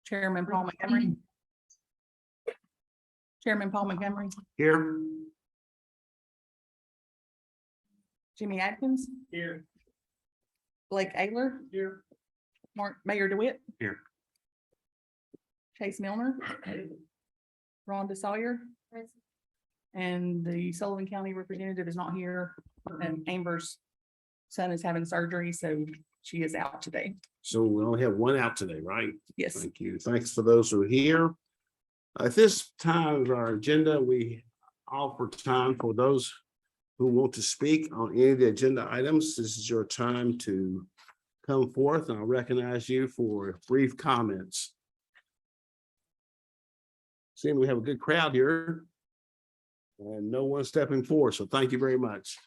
Chairman Paul Montgomery. Chairman Paul Montgomery, Here. Jimmy Atkins, Here. Blake Ayler, Here. Mayor DeWitt. Here. Chase Milner, Rhonda Sawyer. And the Sullivan County representative is not here, and Amber's son is having surgery, so she is out today. So we only have one out today, right? Yes. Thank you. Thanks for those who are here. At this time of our agenda, we offer time for those who want to speak on any of the agenda items. This is your time to come forth, and I'll recognize you for brief comments. Seeing we have a good crowd here and no one stepping forward, so thank you very much.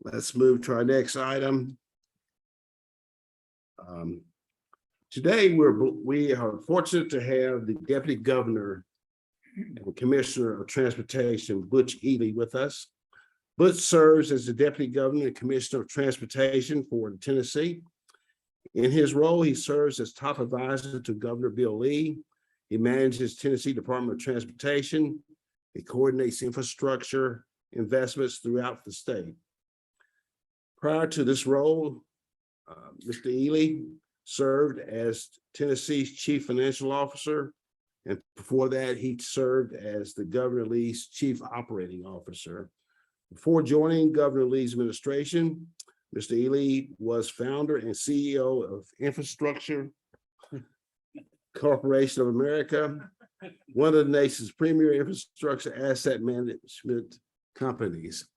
Let's move to our next item. Today, we are fortunate to have the Deputy Governor and Commissioner of Transportation, Butch Ely, with us. Butch serves as the Deputy Governor and Commissioner of Transportation for Tennessee. In his role, he serves as top advisor to Governor Bill Lee. He manages Tennessee Department of Transportation. He coordinates infrastructure investments throughout the state. Prior to this role, Mr. Ely served as Tennessee's Chief Financial Officer, and before that, he served as the Governor Lee's Chief Operating Officer. Before joining Governor Lee's administration, Mr. Ely was founder and CEO of Infrastructure Corporation of America, one of the nation's premier infrastructure asset management companies.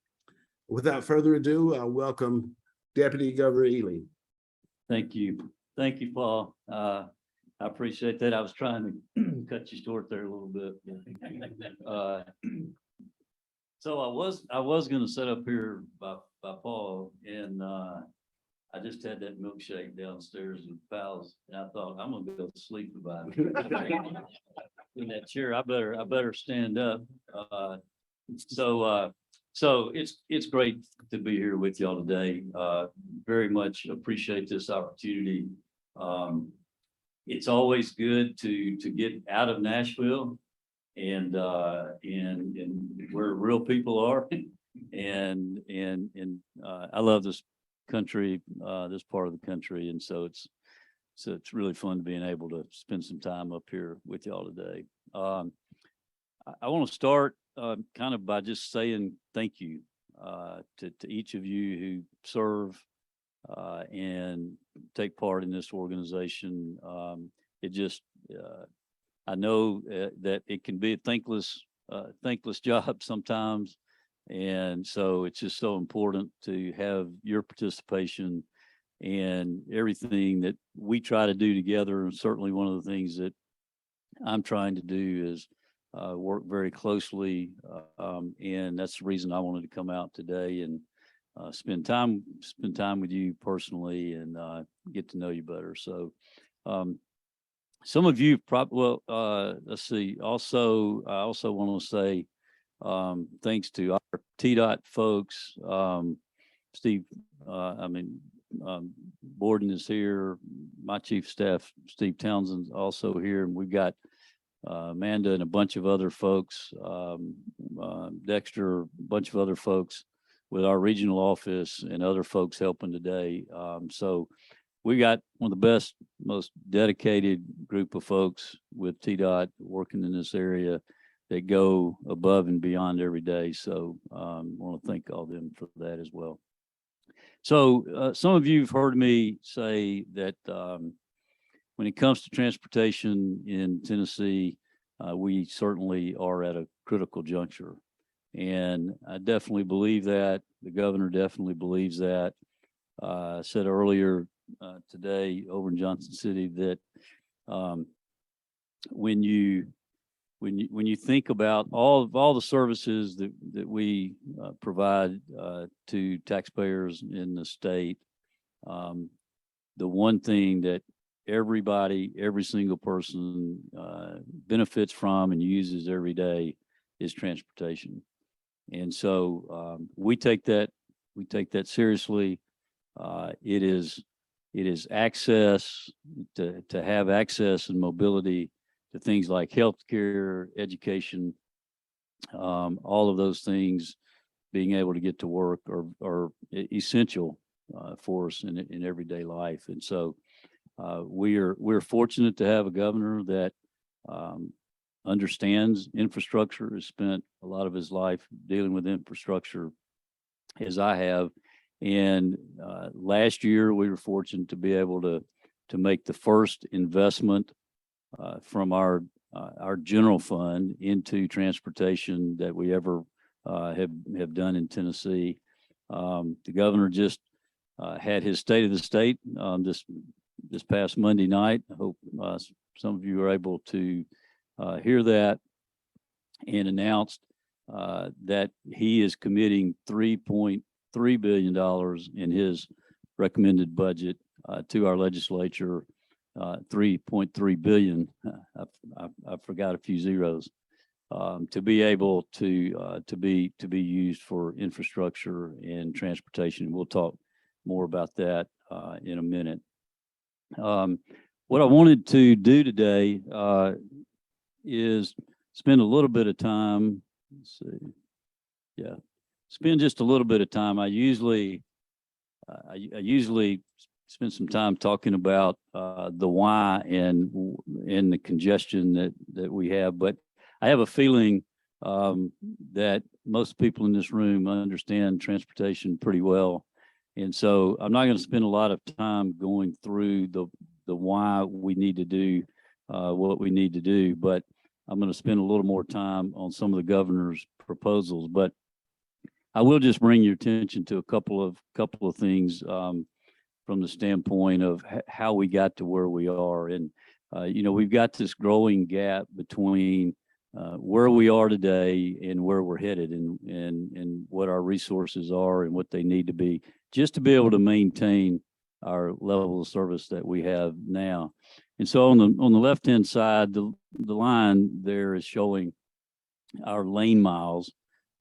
Without further ado, I welcome Deputy Governor Ely. Thank you. Thank you, Paul. I appreciate that. I was trying to cut you short there a little bit. So I was gonna set up here by Paul, and I just had that milkshake downstairs with pals, and I thought I'm gonna go to sleep about it. In that chair, I better stand up. So it's great to be here with y'all today. Very much appreciate this opportunity. It's always good to get out of Nashville and where real people are. And I love this country, this part of the country. And so it's really fun being able to spend some time up here with y'all today. I want to start kind of by just saying thank you to each of you who serve and take part in this organization. I know that it can be a thankless job sometimes. And so it's just so important to have your participation and everything that we try to do together. And certainly one of the things that I'm trying to do is work very closely. And that's the reason I wanted to come out today and spend time with you personally and get to know you better. So some of you probably, let's see. I also want to say thanks to our TDOT folks. Steve, Borden is here. My chief of staff, Steve Townsend's also here. And we've got Amanda and a bunch of other folks, Dexter, a bunch of other folks with our regional office and other folks helping today. So we got one of the best, most dedicated group of folks with TDOT working in this area that go above and beyond every day. So I want to thank all of them for that as well. So some of you have heard me say that when it comes to transportation in Tennessee, we certainly are at a critical juncture. And I definitely believe that. The governor definitely believes that. I said earlier today over in Johnson City that when you think about all the services that we provide to taxpayers in the state, the one thing that every single person benefits from and uses every day is transportation. And so we take that seriously. It is It is access to have access and mobility to things like healthcare, education, all of those things. Being able to get to work are essential for us in everyday life, and so we're fortunate to have a governor that understands infrastructure. Has spent a lot of his life dealing with infrastructure, as I have. And last year, we were fortunate to be able to make the first investment from our general fund into transportation that we ever have done in Tennessee. The governor just had his State of the State this past Monday night. I hope some of you are able to hear that, and announced that he is committing $3.3 billion in his recommended budget to our legislature. 3.3 billion. I forgot a few zeros. To be able to be used for infrastructure and transportation. We'll talk more about that in a minute. What I wanted to do today is spend a little bit of time. Let's see. Yeah, spend just a little bit of time. I usually spend some time talking about the why and the congestion that we have, but I have a feeling that most people in this room understand transportation pretty well, and so I'm not going to spend a lot of time going through the why we need to do what we need to do, but I'm going to spend a little more time on some of the governor's proposals. But I will just bring your attention to a couple of things from the standpoint of how we got to where we are. And we've got this growing gap between where we are today and where we're headed, and what our resources are and what they need to be, just to be able to maintain our level of service that we have now. And so on the left-hand side, the line there is showing our lane miles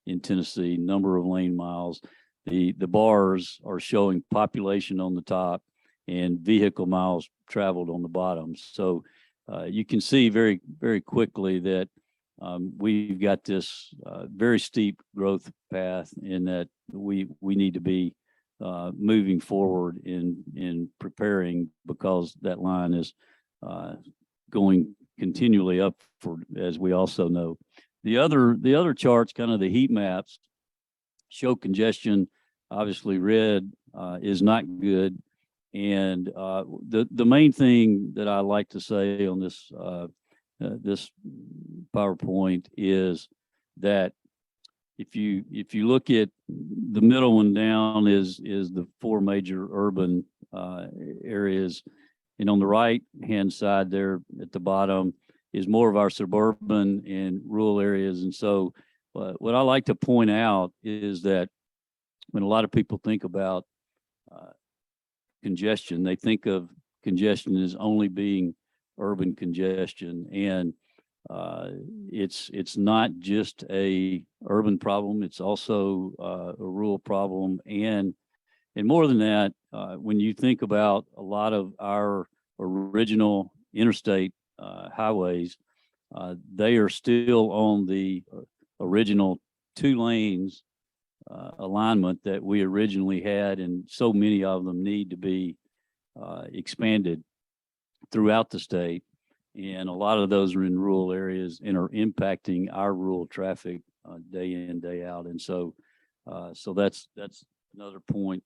in Tennessee, number of lane miles. The bars are showing population on the top and vehicle miles traveled on the bottom. So you can see very, very quickly that we've got this very steep growth path, in that we need to be moving forward in preparing, because that line is going continually upward, as we also know. The other charts, kind of the heat maps, show congestion. Obviously, red is not good. And the main thing that I like to say on this this PowerPoint is that if you look at the middle one down is the four major urban areas, and on the right hand side there at the bottom is more of our suburban and rural areas. And so what I like to point out is that when a lot of people think about congestion, they think of congestion as only being urban congestion, and it's not just a urban problem. It's also a rural problem, and more than that, when you think about a lot of our original interstate highways, they are still on the original 2 lanes alignment that we originally had, and so many of them need to be expanded throughout the state, and a lot of those are in rural areas and are impacting our rural traffic day in, day out. And so that's another point.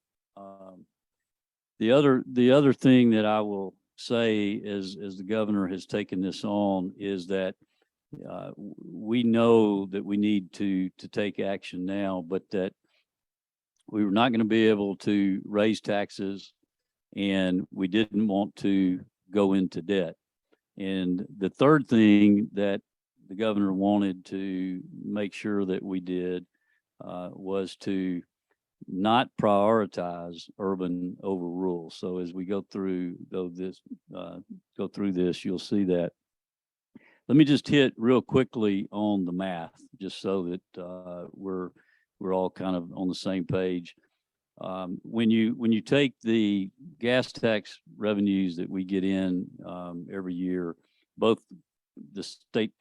The other thing that I will say as the governor has taken this on is that we know that we need to take action now, but that we were not going to be able to raise taxes, and we didn't want to go into debt. And the third thing that the governor wanted to make sure that we did was to not prioritize urban over rural. So as we go through this, you'll see that. Let me just hit real quickly on the math, just so that we're all kind of on the same page. When you take the gas tax revenues that we get in every year, both the state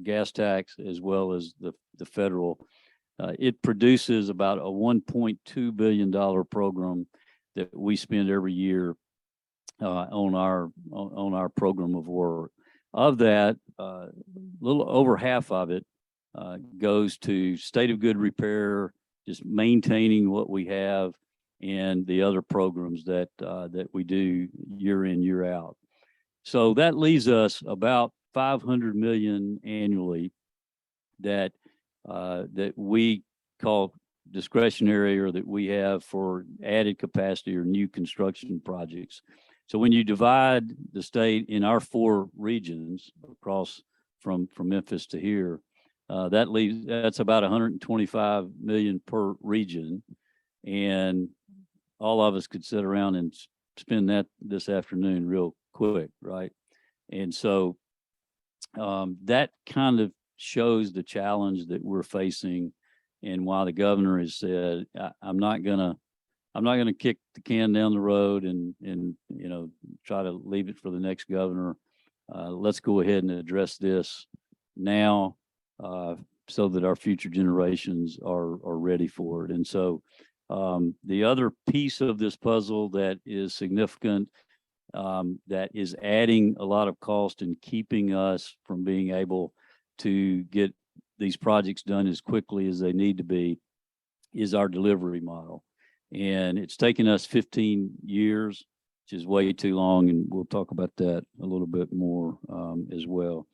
gas tax as well as the federal, it produces about a $1.2 billion program that we spend every year on our program of work. Of that, a little over half of it goes to state of good repair, just maintaining what we have, and the other programs that we do year in, year out. So that leaves us about 500 million annually that we call discretionary, or that we have for added capacity or new construction projects. So when you divide the state in our 4 regions across from Memphis to here, that's about 125 million per region, and all of us could sit around and spend that this afternoon real quick, right? And so that kind of shows the challenge that we're facing, and why the governor has said, I'm not gonna kick the can down the road and try to leave it for the next governor. Let's go ahead and address this now, so that our future generations are ready for it. And so the other piece of this puzzle that is significant, that is adding a lot of cost and keeping us from being able to get these projects done as quickly as they need to be, is our delivery model. And it's taken us 15 years, which is way too long, and we'll talk about that a little bit more as well.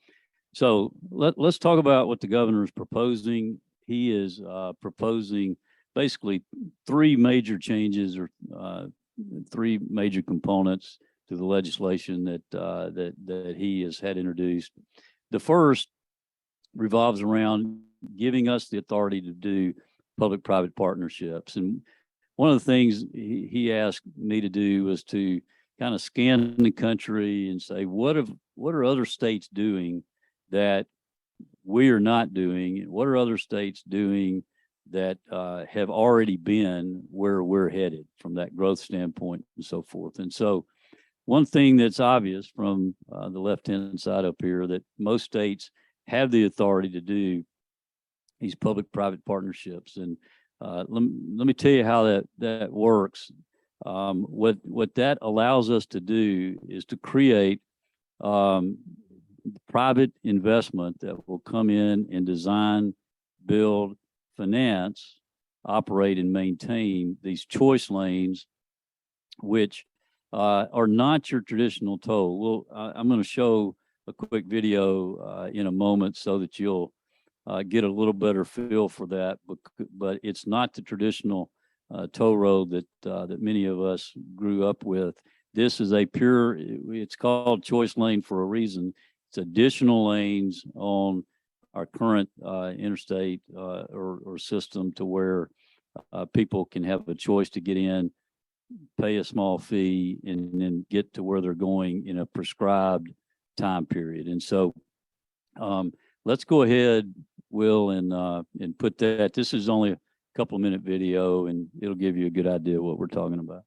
So let's talk about what the governor is proposing. He is proposing basically 3 major changes, or 3 major components to the legislation that he has had introduced. The first revolves around giving us the authority to do public-private partnerships. And one of the things he asked me to do was to kind of scan the country and say, what are other states doing that we are not doing? And what are other states doing that have already been where we're headed from that growth standpoint and so forth? And so one thing that's obvious from the left-hand side up here, that most states have the authority to do these public-private partnerships. And let me tell you how that works. What that allows us to do is to create private investment that will come in and design, build, finance, operate, and maintain these choice lanes, which are not your traditional toll. I'm going to show a quick video in a moment so that you'll get a little better feel for that, but it's not the traditional toll road that many of us grew up with. This is it's called choice lane for a reason. It's additional lanes on our current interstate or system, to where people can have a choice to get in, pay a small fee, and then get to where they're going in a prescribed time period. And so let's go ahead, Will, and put that. This is only a couple of minute video, and it'll give you a good idea of what we're talking about.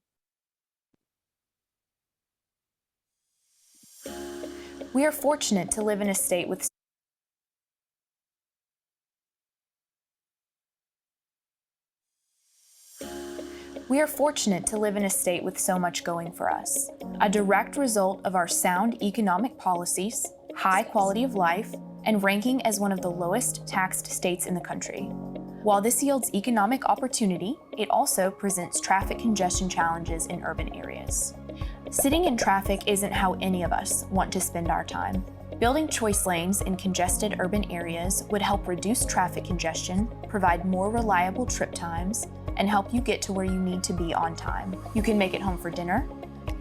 We are fortunate to live in a state with so much going for us, a direct result of our sound economic policies, high quality of life, and ranking as one of the lowest taxed states in the country. While this yields economic opportunity, it also presents traffic congestion challenges in urban areas. Sitting in traffic isn't how any of us want to spend our time. Building choice lanes in congested urban areas would help reduce traffic congestion, provide more reliable trip times, and help you get to where you need to be on time. You can make it home for dinner,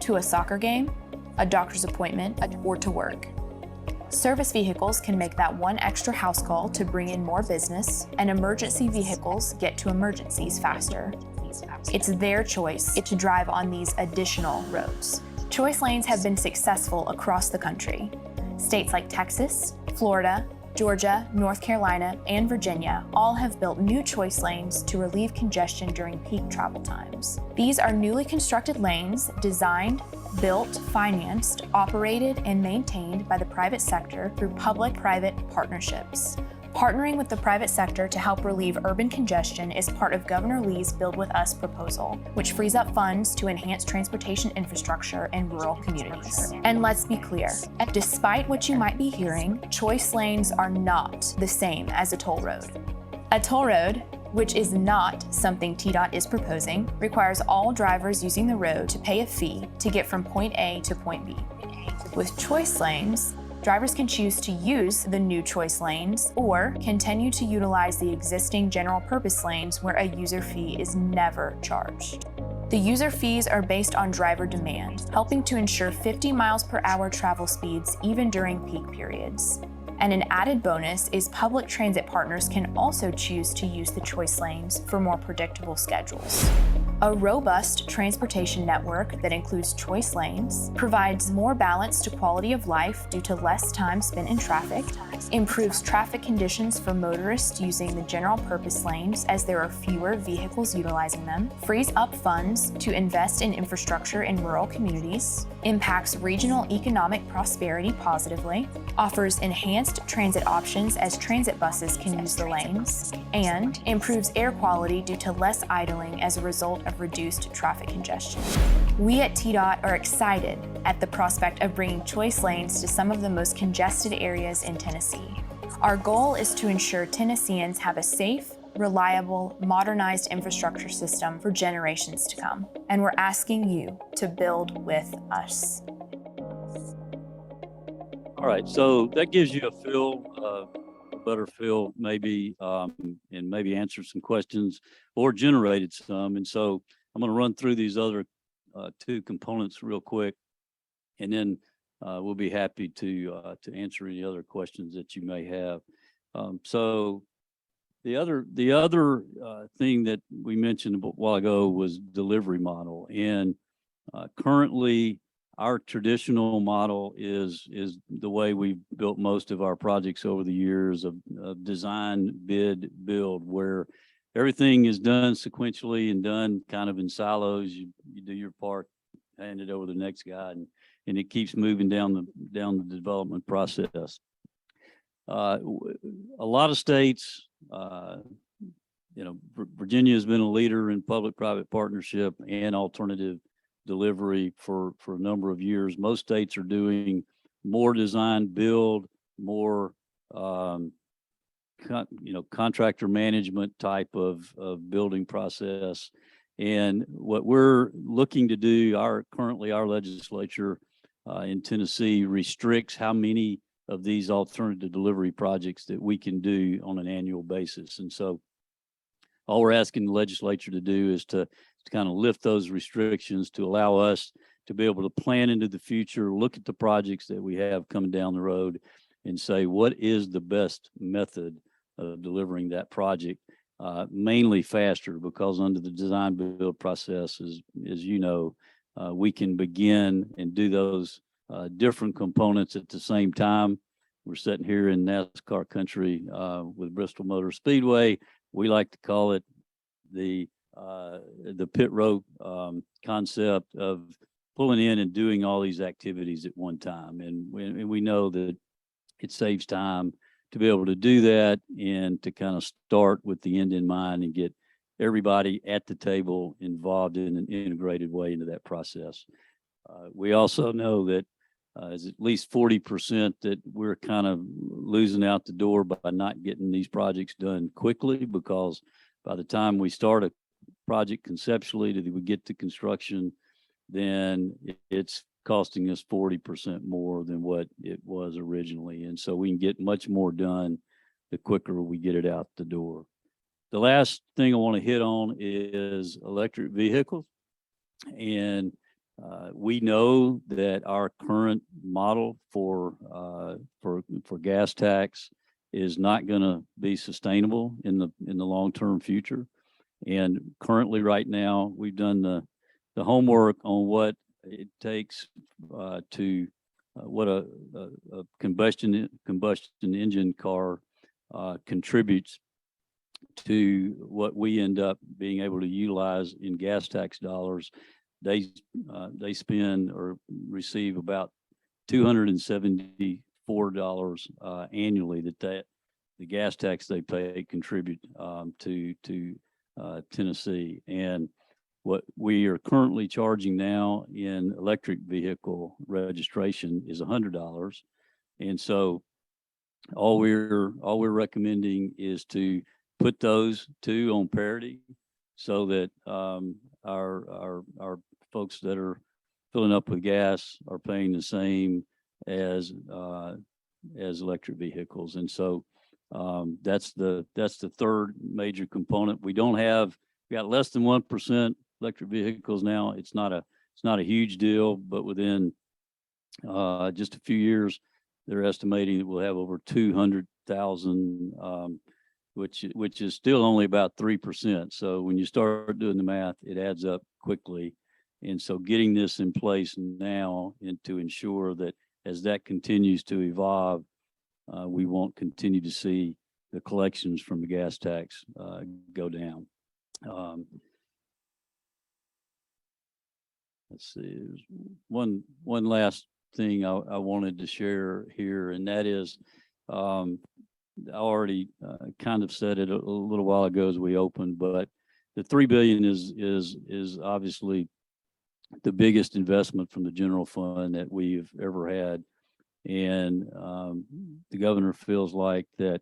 to a soccer game, a doctor's appointment, or to work. Service vehicles can make that one extra house call to bring in more business, and emergency vehicles get to emergencies faster. It's their choice to drive on these additional roads. Choice lanes have been successful across the country. States like Texas, Florida, Georgia, North Carolina, and Virginia all have built new choice lanes to relieve congestion during peak travel times. These are newly constructed lanes designed, built, financed, operated, and maintained by the private sector through public-private partnerships. Partnering with the private sector to help relieve urban congestion is part of Governor Lee's Build With Us proposal, which frees up funds to enhance transportation infrastructure in rural communities. And let's be clear, despite what you might be hearing, choice lanes are not the same as a toll road. A toll road, which is not something TDOT is proposing, requires all drivers using the road to pay a fee to get from point A to point B. With choice lanes, drivers can choose to use the new choice lanes or continue to utilize the existing general purpose lanes where a user fee is never charged. The user fees are based on driver demand, helping to ensure 50 miles per hour travel speeds even during peak periods. And an added bonus is public transit partners can also choose to use the choice lanes for more predictable schedules. A robust transportation network that includes choice lanes provides more balance to quality of life due to less time spent in traffic, improves traffic conditions for motorists using the general purpose lanes as there are fewer vehicles utilizing them, frees up funds to invest in infrastructure in rural communities, impacts regional economic prosperity positively, offers enhanced transit options as transit buses can use the lanes, and improves air quality due to less idling as a result of reduced traffic congestion. We at TDOT are excited at the prospect of bringing choice lanes to some of the most congested areas in Tennessee. Our goal is to ensure Tennesseans have a safe, reliable, modernized infrastructure system for generations to come. And we're asking you to build with us. All right, so that gives you a better feel maybe, and maybe answer some questions or generated some. And so I'm going to run through these other two components real quick, and then we'll be happy to answer any other questions that you may have. So the other thing that we mentioned a while ago was delivery model, and currently our traditional model is the way we've built most of our projects over the years of design, bid, build, where everything is done sequentially and done kind of in silos. You do your part, hand it over to the next guy, and it keeps moving down the development process. A lot of states, Virginia has been a leader in public-private partnership and alternative delivery for a number of years. Most states are doing more design build, more contractor management type of building process. And what we're looking to do, currently our legislature in Tennessee restricts how many of these alternative delivery projects that we can do on an annual basis. And so all we're asking the legislature to do is to kind of lift those restrictions to allow us to be able to plan into the future, look at the projects that we have coming down the road and say, what is the best method of delivering that project, mainly faster, because under the design build process, as you know, we can begin and do those different components at the same time. We're sitting here in NASCAR country with Bristol Motor Speedway. We like to call it the pit road concept of pulling in and doing all these activities at one time. And we know that it saves time to be able to do that and to kind of start with the end in mind and get everybody at the table involved in an integrated way into that process. We also know that is at least 40% that we're kind of losing out the door by not getting these projects done quickly, because by the time we start a project conceptually till we get to construction, then it's costing us 40% more than what it was originally. And so we can get much more done the quicker we get it out the door. The last thing I want to hit on is electric vehicles. And we know that our current model for gas tax is not going to be sustainable in the long-term future. And currently, right now, we've done the homework on what it takes to what a combustion engine car contributes to what we end up being able to utilize in gas tax dollars. They spend or receive about $274 annually that the gas tax they pay contribute to Tennessee. And what we are currently charging now in electric vehicle registration is $100. And so all we're recommending is to put those two on parity so that our folks that are filling up with gas are paying the same as electric vehicles. And so that's the third major component. We got less than 1% electric vehicles now. It's not a huge deal, but within just a few years, they're estimating that we'll have over 200,000, which is still only about 3%. So when you start doing the math, it adds up quickly. And so getting this in place now and to ensure that as that continues to evolve, we won't continue to see the collections from the gas tax go down. Let's see, there's one last thing I wanted to share here, and that is I already kind of said it a little while ago as we opened, but the $3 billion is obviously the biggest investment from the general fund that we've ever had. And the governor feels like that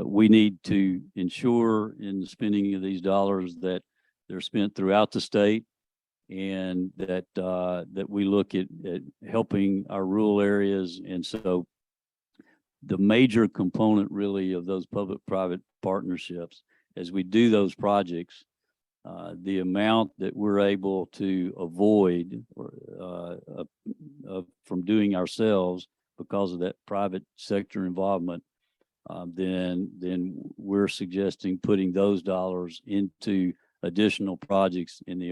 we need to ensure in the spending of these dollars that they're spent throughout the state, and that we look at helping our rural areas. And so the major component really of those public-private partnerships, as we do those projects, the amount that we're able to avoid from doing ourselves because of that private sector involvement, then we're suggesting putting those dollars into additional projects in the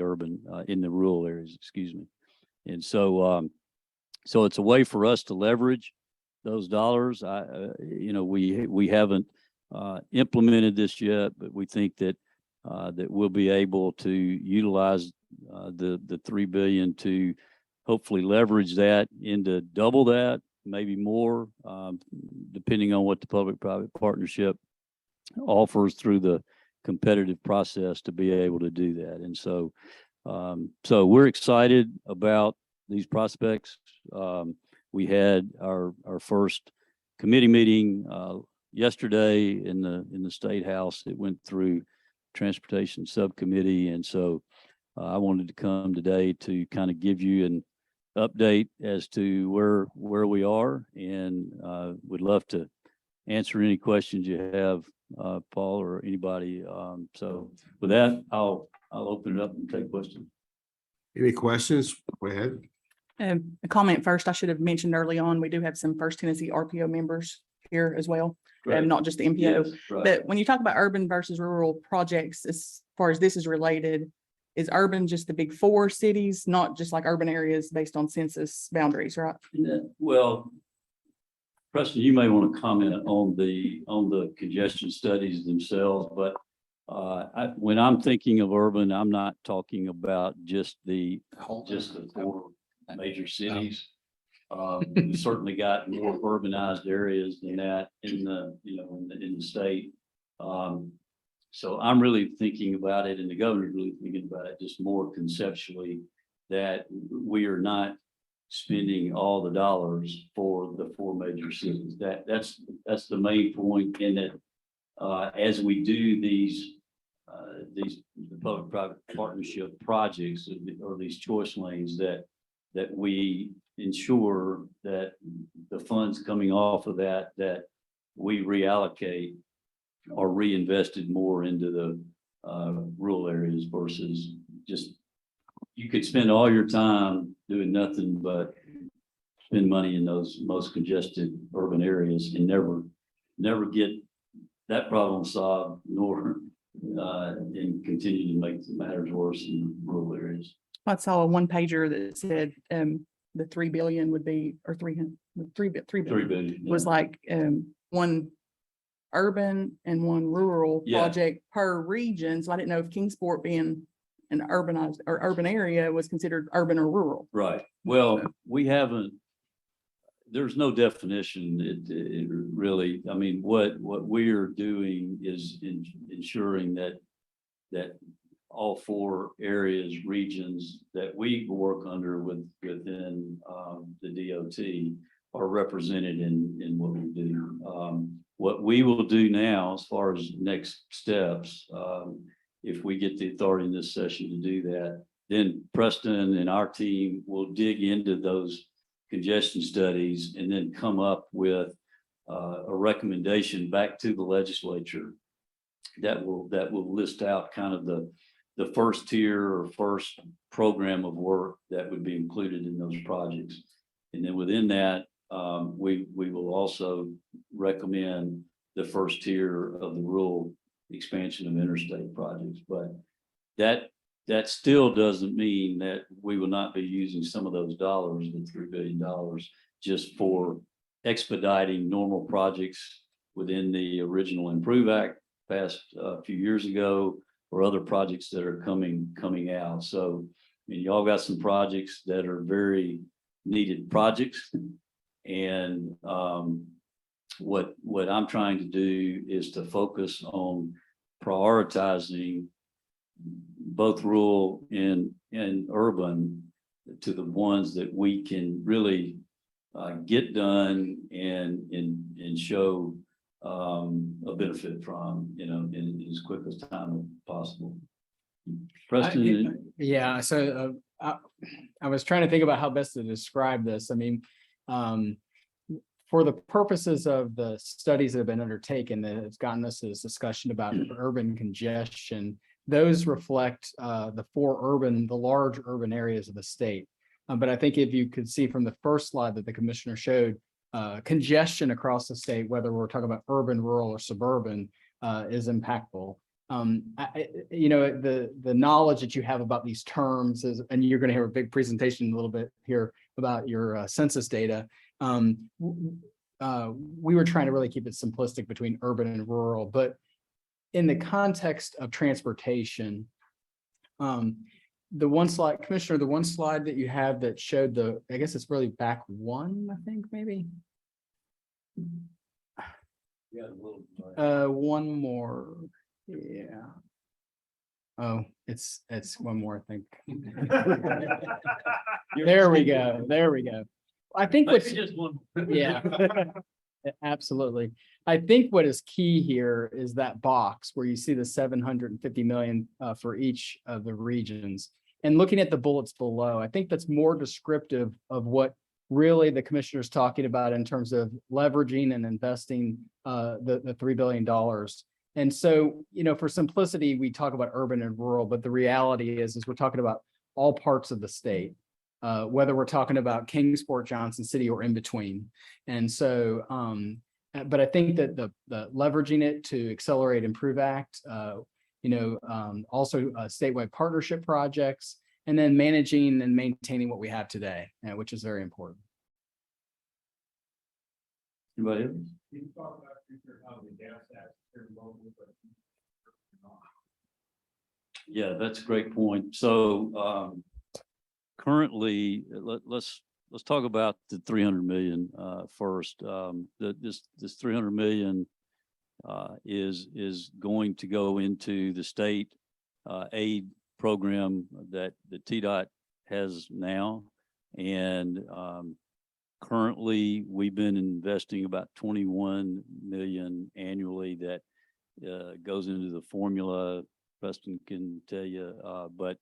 rural areas, excuse me. And so, so it's a way for us to leverage those dollars. We haven't implemented this yet, but we think that we'll be able to utilize the $3 billion to hopefully leverage that into double that, maybe more, depending on what the public-private partnership offers through the competitive process to be able to do that. And so, so we're excited about these prospects. We had our first committee meeting yesterday in the State House. It went through Transportation Subcommittee, and so I wanted to come today to kind of give you an update as to where we are, and would love to answer any questions you have, Paul or anybody. So with that, I'll open it up and take questions. Any questions? Go ahead. A comment first, I should have mentioned early on, we do have some First Tennessee RPO members here as well, and not just the MPO. Yes, right. But when you talk about urban versus rural projects, as far as this is related, is urban just the big four cities, not just like urban areas based on census boundaries, right? Well, Preston, you may want to comment on the congestion studies themselves, but when I'm thinking of urban, I'm not talking about just the four major cities. We've certainly got more urbanized areas than that in the state. So I'm really thinking about it, and the governor's really thinking about it just more conceptually, that we are not spending all the dollars for the four major cities. That's the main point, in that as we do these public-private partnership projects or these choice lanes, that we ensure that the funds coming off of that we reallocate are reinvested more into the rural areas versus just, you could spend all your time doing nothing but spend money in those most congested urban areas and never get that problem solved, nor and continue to make matters worse in rural areas. I saw a one pager that said, the 3 billion would be, or 300, 3 3 billion billion. yeah. was like, one urban and one rural Yeah. project per region. So I didn't know if Kingsport being an urbanized or urban area was considered urban or rural. Right. Well, we haven't, there's no definition. It really, I mean, what we're doing is ensuring that all 4 areas, regions that we work under within the DOT are represented in what we do. What we will do now, as far as next steps, if we get the authority in this session to do that, then Preston and our team will dig into those congestion studies and then come up with a recommendation back to the legislature that will list out kind of the first tier or first program of work that would be included in those projects. And then within that, we will also recommend the first tier of the rural expansion of interstate projects. But that still doesn't mean that we will not be using some of those dollars, the $3 billion, just for expediting normal projects within the original Improve Act passed a few years ago, or other projects that are coming out. So, I mean, y'all got some projects that are very needed projects. And what I'm trying to do is to focus on prioritizing both rural and urban to the ones that we can really get done and show a benefit from, in as quick as time as possible. Preston, Yeah, so I was trying to think about how best to describe this. I mean, for the purposes of the studies that have been undertaken that have gotten us this discussion about urban congestion, those reflect the large urban areas of the state. But I think if you could see from the first slide that the commissioner showed, congestion across the state, whether we're talking about urban, rural, or suburban, is impactful. The knowledge that you have about these terms is, and you're going to hear a big presentation in a little bit here about your census data. We were trying to really keep it simplistic between urban and rural, but in the context of transportation, the one slide, Commissioner, the one slide that you have that showed I guess it's really back one, I think, maybe. yeah, a little, One more. Yeah. Oh, it's one more, I think. There we go. I think what's just one. yeah, absolutely. I think what is key here is that box where you see the 750 million for each of the regions. And looking at the bullets below, I think that's more descriptive of what really the commissioner is talking about in terms of leveraging and investing the $3 billion. And so, for simplicity, we talk about urban and rural, but the reality is we're talking about all parts of the state, whether we're talking about Kingsport, Johnson City, or in between. And so, but I think that the leveraging it to accelerate Improve Act, also statewide partnership projects, and then managing and maintaining what we have today, which is very important. Anybody else? Yeah, that's a great point. So currently, let's talk about the 300 million first. This 300 million is going to go into the state aid program that the TDOT has now, and currently we've been investing about 21 million annually that goes into the formula. Preston can tell you, but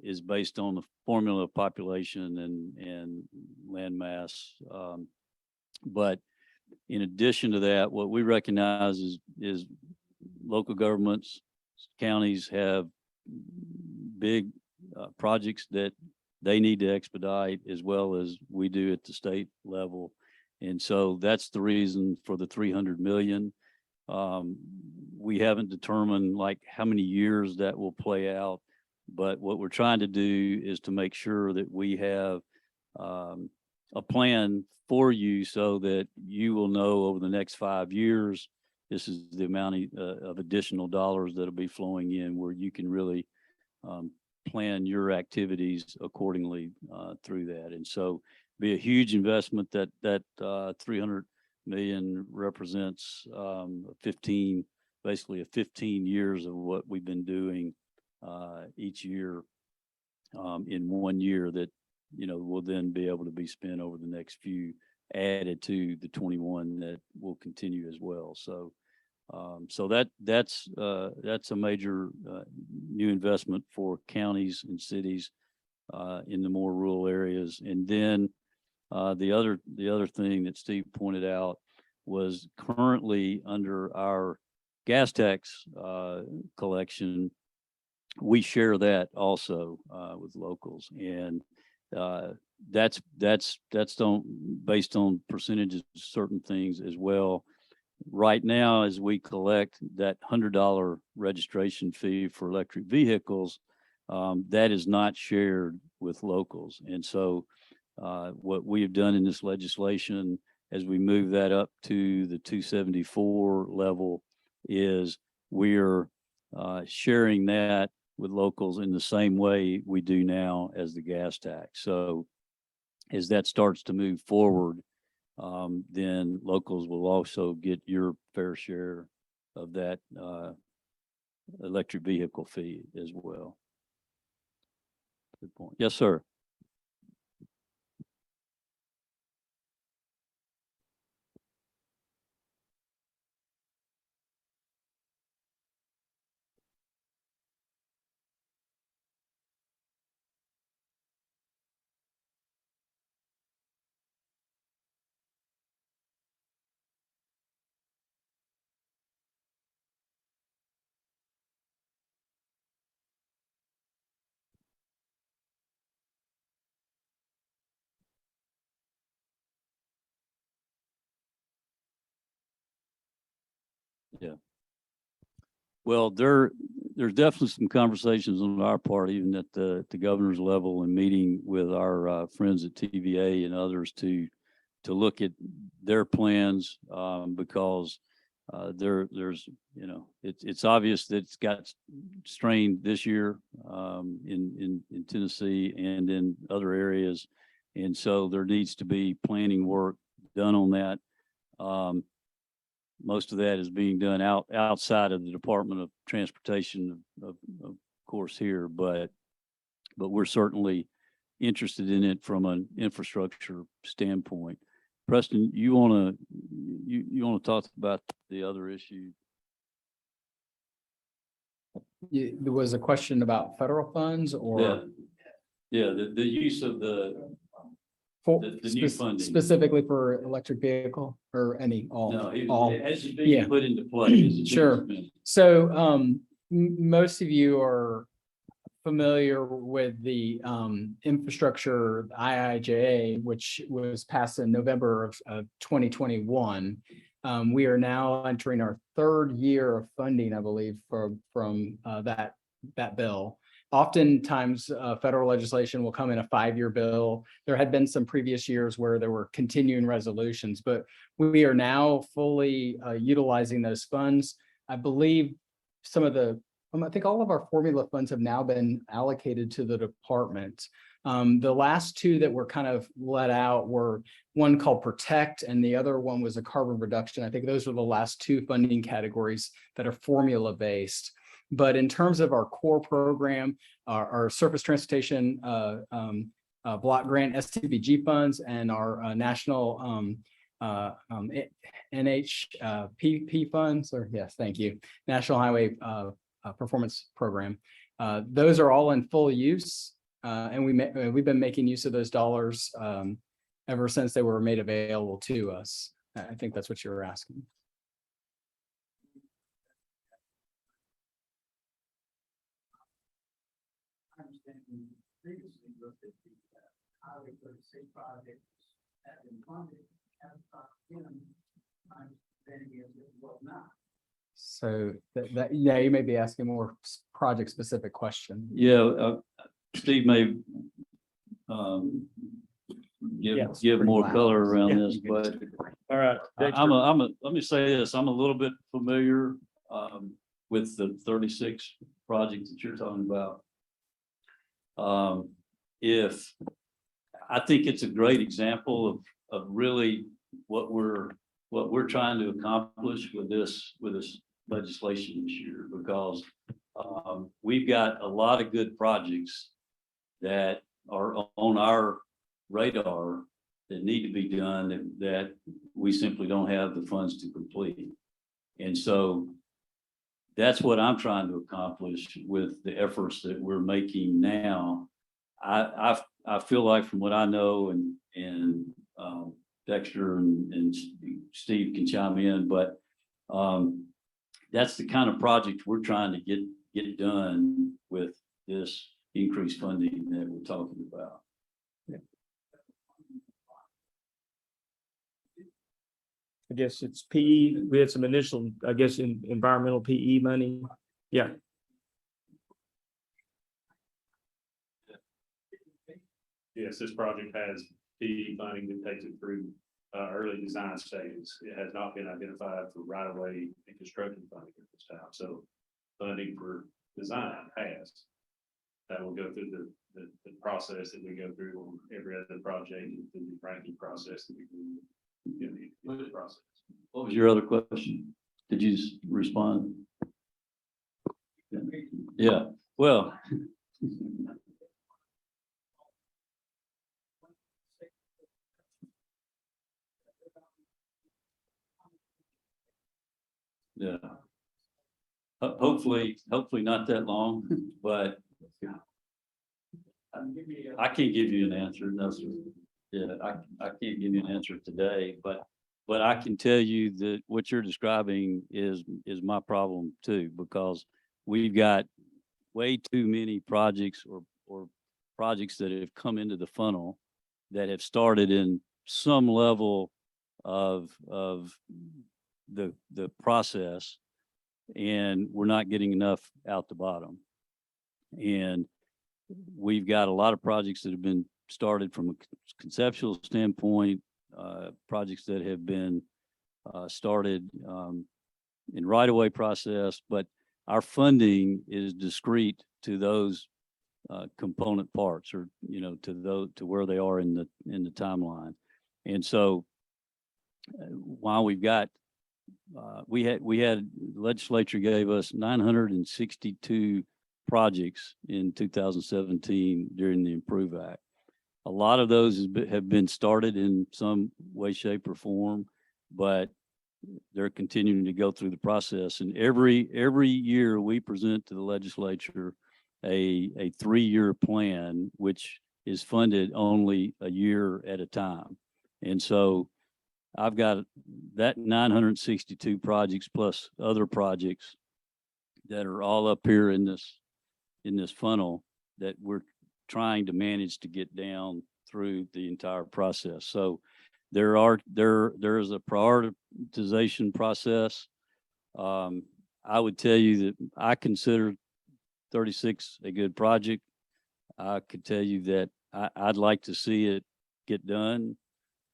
is based on the formula of population and land mass. But in addition to that, what we recognize is local governments, counties have big projects that they need to expedite, as well as we do at the state level. And so that's the reason for the 300 million. We haven't determined like how many years that will play out, but what we're trying to do is to make sure that we have a plan for you so that you will know over the next 5 years, this is the amount of additional dollars that'll be flowing in, where you can really plan your activities accordingly through that. And so be a huge investment. That 300 million represents 15, basically 15 years of what we've been doing each year in 1 year that, will then be able to be spent over the next few, added to the 21 that will continue as well. So, that's a major new investment for counties and cities in the more rural areas. And then the other thing that Steve pointed out was currently under our gas tax collection, we share that also with locals, and that's based on percentages of certain things as well. Right now, as we collect that $100 registration fee for electric vehicles, that is not shared with locals. And so what we have done in this legislation, as we move that up to the 274 level, is we're sharing that with locals in the same way we do now as the gas tax. So as that starts to move forward, then locals will also get your fair share of that electric vehicle fee as well. Good point. Yes, sir. Yeah. Well, there's definitely some conversations on our part, even at the governor's level, and meeting with our friends at TVA and others to look at their plans, because there's it's obvious that it's got strained this year in Tennessee and in other areas, and so there needs to be planning work done on that. Most of that is being done outside of the Department of Transportation, of course, here, but we're certainly interested in it from an infrastructure standpoint. Preston, you want to talk about the other issue? There was a question about federal funds or Yeah, the use of the new funding. Specifically for electric vehicle or any, all? No, all. as it's being Yeah. put into play. Sure. So most of you are familiar with the infrastructure IIJA, which was passed in November of 2021. We are now entering our third year of funding, I believe, from that bill. Oftentimes, federal legislation will come in a 5-year bill. There had been some previous years where there were continuing resolutions, but we are now fully utilizing those funds. I believe I think all of our formula funds have now been allocated to the department. The last two that were kind of let out were one called Protect, and the other one was a carbon reduction. I think those are the last two funding categories that are formula based. But in terms of our core program, our surface transportation block grant STBG funds and our national NHPP funds, or yes, thank you, National Highway Performance Program. Those are all in full use, and we've been making use of those dollars ever since they were made available to us. I think that's what you were asking. So yeah, you may be asking more project specific question. Yeah, Steve may Yes, give pretty more loud. color around Yeah, this, you can- but All right. let me say this, I'm a little bit familiar with the 36 project that you're talking about. If, I think it's a great example of really what we're trying to accomplish with this legislation this year, because we've got a lot of good projects that are on our radar that need to be done that we simply don't have the funds to complete. And so that's what I'm trying to accomplish with the efforts that we're making now. I feel like from what I know, and Dexter and Steve can chime in, but that's the kind of project we're trying to get done with this increased funding that we're talking about. I guess it's PE. We had some initial, I guess, in environmental PE money. Yeah. Yes, this project has PE funding that takes it through early design stages. It has not been identified for right of way and construction funding at this time. So funding for design has. That will go through the process that we go through on every other project, through the ranking process that we do in the process. What was your other question? Did you respond? Yeah, well. Yeah. Hopefully not that long, but I can't give you an answer. No, sir. Yeah, I can't give you an answer today, but I can tell you that what you're describing is my problem too, because we've got way too many projects or projects that have come into the funnel that have started in some level of the process, and we're not getting enough out the bottom. And we've got a lot of projects that have been started from a conceptual standpoint, projects that have been started in right-of-way process, but our funding is discrete to those component parts, or to where they are in the timeline. And so while we've got we had legislature gave us 962 projects in 2017 during the Improve Act. A lot of those have been started in some way, shape, or form, but they're continuing to go through the process. And every year we present to the legislature a 3-year plan, which is funded only a year at a time. And so I've got that 962 projects plus other projects that are all up here in this funnel that we're trying to manage to get down through the entire process. So there is a prioritization process. I would tell you that I consider 36 a good project. I could tell you that I'd like to see it get done.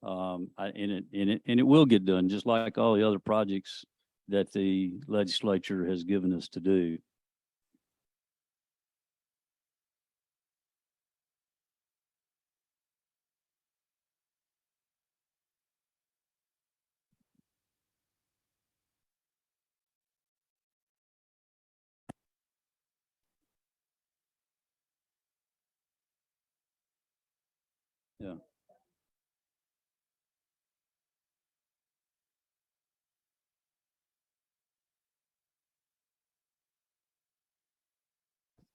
And it will get done, just like all the other projects that the legislature has given us to do. Yeah.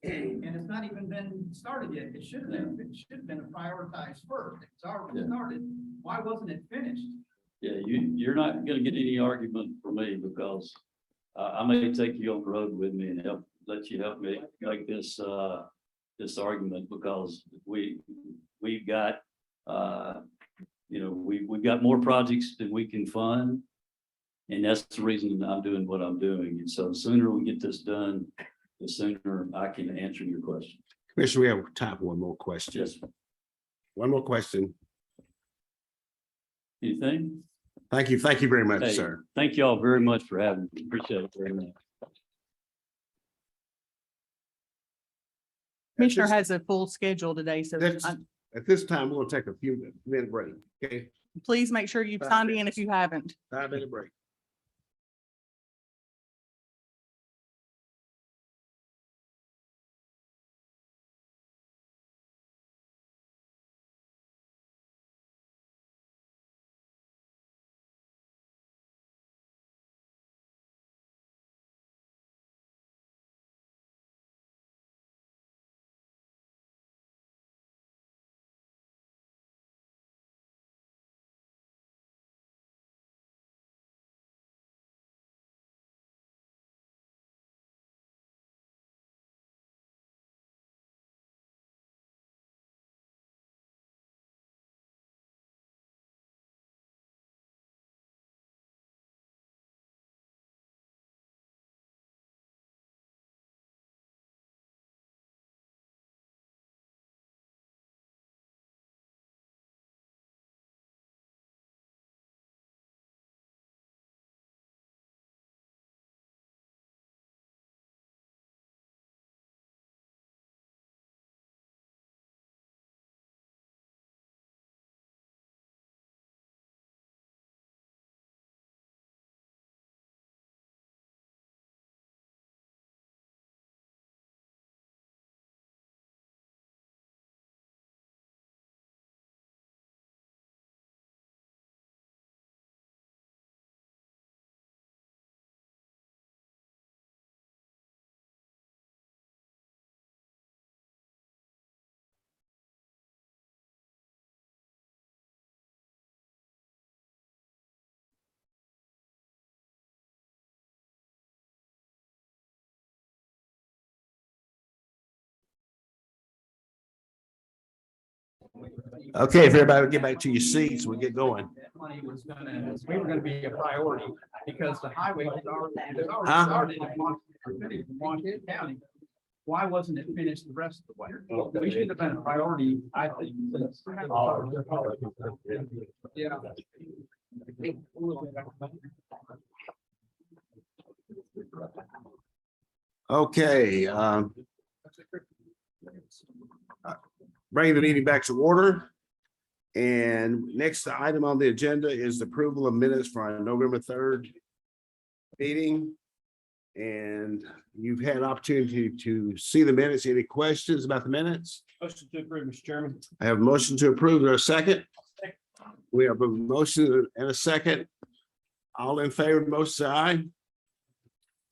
And it's not even been started yet. It should have been prioritized first. It's already started. Why wasn't it finished? Yeah, you're not gonna get any argument from me, because I may take you on the road with me and let you help me make this argument, because we've got we've got more projects than we can fund. And that's the reason that I'm doing what I'm doing. And so the sooner we get this done, the sooner I can answer your question. Commissioner, we have time for one more question. Yes. One more question. Anything? Thank you very much, Hey, sir. thank you all very much for having me. Appreciate it very much. Commissioner has a full schedule today, so That's- At this time, we're gonna take a few minute break, okay? please make sure you've signed in if you haven't. 5 minute break. Okay, if everybody would get back to your seats, we'll get going. That money was we were gonna be a priority because the highway was already Huh? started in Washington County. Why wasn't it finished the rest of the way? We should have been a priority, I think. Yeah. Okay, bringing the meeting back to order. And next item on the agenda is the approval of minutes for our November 3rd meeting. And you've had an opportunity to see the minutes. Any questions about the minutes? Motion to approve, Mr. Chairman. I have a motion to approve. There a second? We have a motion and a second. All in favor, of the motion say aye.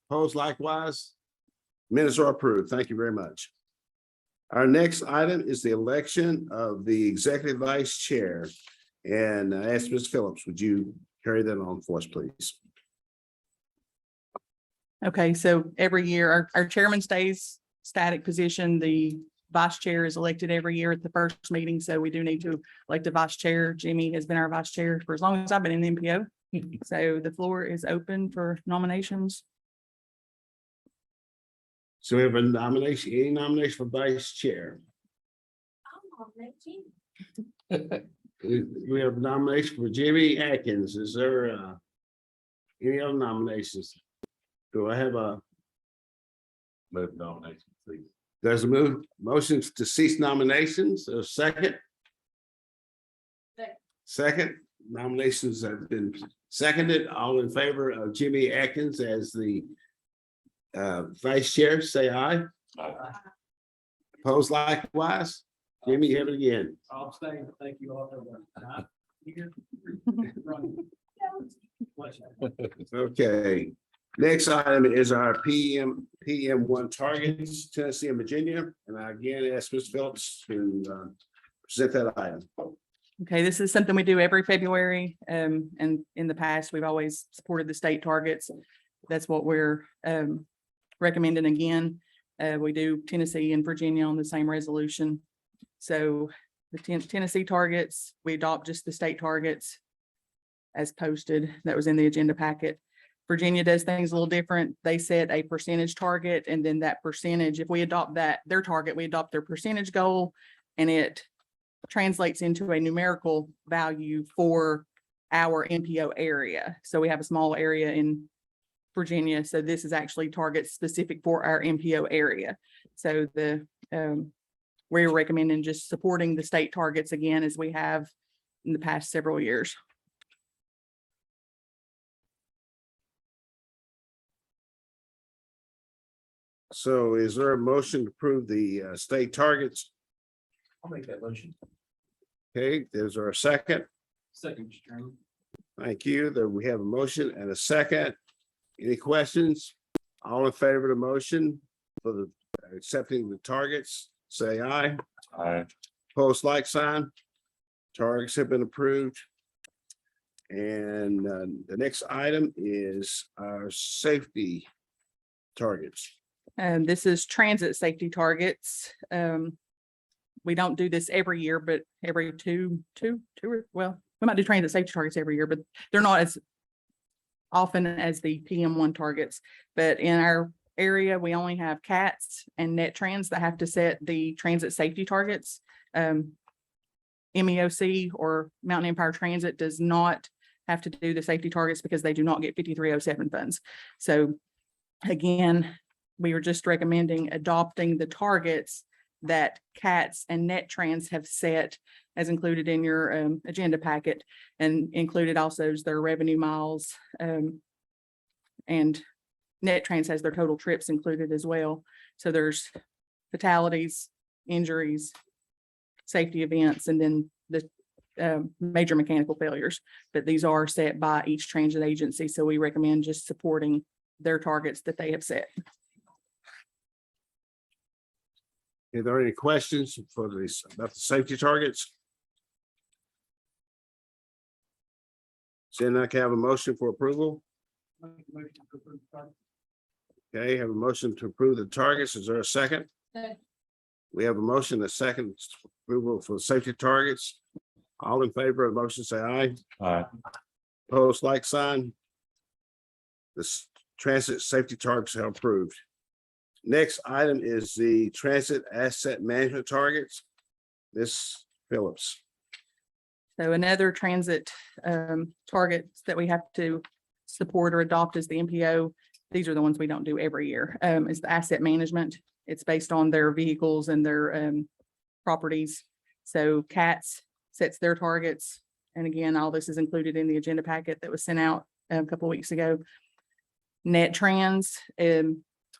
Opposed likewise. Minutes are approved. Thank you very much. Our next item is the election of the executive vice chair. And I ask Ms. Phillips, would you carry that on for us, please? Okay, so every year, our chairman stays static position. The vice chair is elected every year at the first meeting, so we do need to elect a vice chair. Jimmy has been our vice chair for as long as I've been in the MPO. So the floor is open for nominations. So we have a nomination, any nomination for vice chair? We have a nomination for Jimmy Atkins. Is there any other nominations? Do I have a? Move nomination, please. There's a motion to cease nominations, a second? Second, nominations have been seconded. All in favor of Jimmy Atkins as the vice chair, say aye. Opposed likewise. Jimmy, you have it again. I'll stay. Thank you all for that. Okay, next item is our PM1 targets, Tennessee and Virginia. And I again ask Ms. Phillips to present that item. Okay, this is something we do every February. And in the past, we've always supported the state targets. That's what we're recommending again. We do Tennessee and Virginia on the same resolution. So the Tennessee targets, we adopt just the state targets as posted. That was in the agenda packet. Virginia does things a little different. They set a percentage target, and then that percentage, if we adopt their target, we adopt their percentage goal, and it translates into a numerical value for our MPO area. So we have a small area in Virginia. So this is actually targets specific for our MPO area. So we're recommending just supporting the state targets again, as we have in the past several years. So is there a motion to approve the state targets? I'll make that motion. Okay, is there a second? Second, Mr. Chairman. Thank you. There we have a motion and a second. Any questions? All in favor of the motion for the accepting the targets, say aye. Aye. Post like sign. Targets have been approved. And the next item is our safety targets. And this is transit safety targets. We don't do this every year, but every well, we might do transit safety targets every year, but they're not as often as the PM1 targets. But in our area, we only have CATS and NetTrans that have to set the transit safety targets. MEOC or Mountain Empire Transit does not have to do the safety targets because they do not get 5307 funds. So again, we were just recommending adopting the targets that CATS and NetTrans have set as included in your agenda packet, and included also is their revenue miles. And NetTrans has their total trips included as well. So there's fatalities, injuries, safety events, and then the major mechanical failures. But these are set by each transit agency. So we recommend just supporting their targets that they have set. Are there any questions for this about the safety targets? Seeing I can have a motion for approval. Okay, have a motion to approve the targets. Is there a second? We have a motion, a second approval for safety targets. All in favor of the motion, say aye. Aye. Opposed, like sign. This transit safety targets are approved. Next item is the transit asset management targets. This Phillips. So another transit targets that we have to support or adopt is the MPO. These are the ones we don't do every year. Is the asset management. It's based on their vehicles and their properties. So CATS sets their targets. And again, all this is included in the agenda packet that was sent out a couple of weeks ago. NetTrans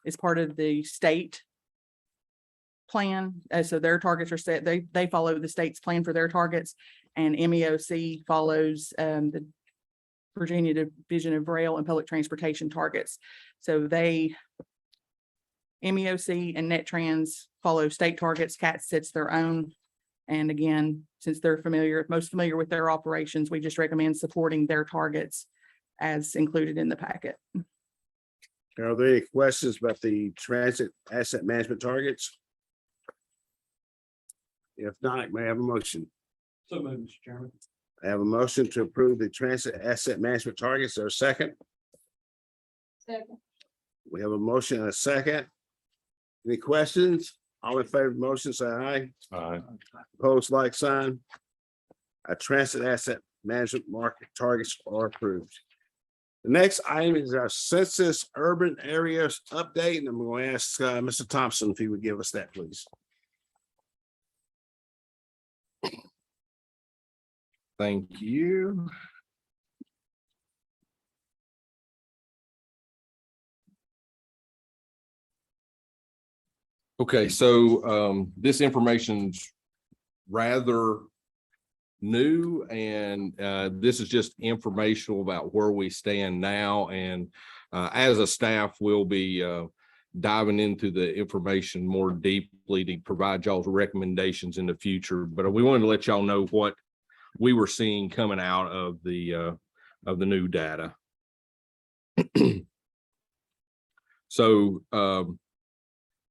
is part of the state plan. So their targets are set. They follow the state's plan for their targets, and MEOC follows the Virginia Division of Rail and Public Transportation targets. So MEOC and NetTrans follow state targets. CAT sets their own. And again, since they're most familiar with their operations, we just recommend supporting their targets as included in the packet. Are there any questions about the transit asset management targets? If not, may I have a motion? So moved, Mr. Chairman. I have a motion to approve the transit asset management targets. Is there a second? Second. We have a motion and a second. Any questions? All in favor of the motion, say aye. Aye. Opposed, like sign. Our transit asset management market targets are approved. The next item is our census urban areas update, and I'm going to ask Mr. Thompson if he would give us that, please. Thank you. Okay, so this information's rather new, and this is just informational about where we stand now. And as a staff, we'll be diving into the information more deeply to provide y'all's recommendations in the future. But we wanted to let y'all know what we were seeing coming out of the new data. So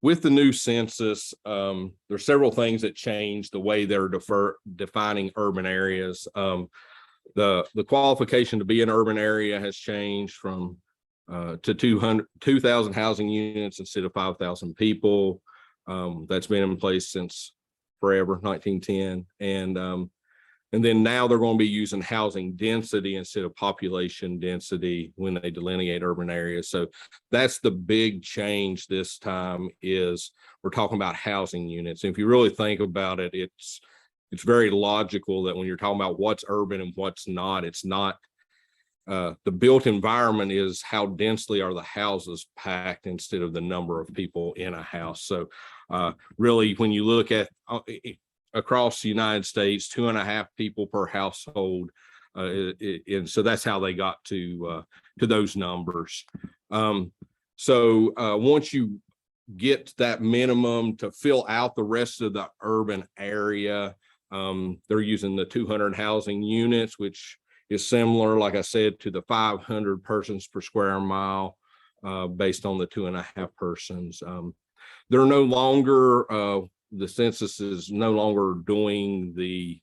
with the new census, there's several things that change the way they're defining urban areas. The qualification to be an urban area has changed from to 2,000 housing units instead of 5,000 people. That's been in place since forever, 1910. And And then now they're going to be using housing density instead of population density when they delineate urban areas. So that's the big change this time, is we're talking about housing units. And if you really think about it, it's very logical that when you're talking about what's urban and what's not, it's not the built environment is how densely are the houses packed instead of the number of people in a house. So really, when you look at across the United States, 2.5 people per household. And so that's how they got to those numbers. So once you get that minimum to fill out the rest of the urban area, they're using the 200 housing units, which is similar, like I said, to the 500 persons per square mile based on the 2.5 persons. They're no longer the census is no longer doing the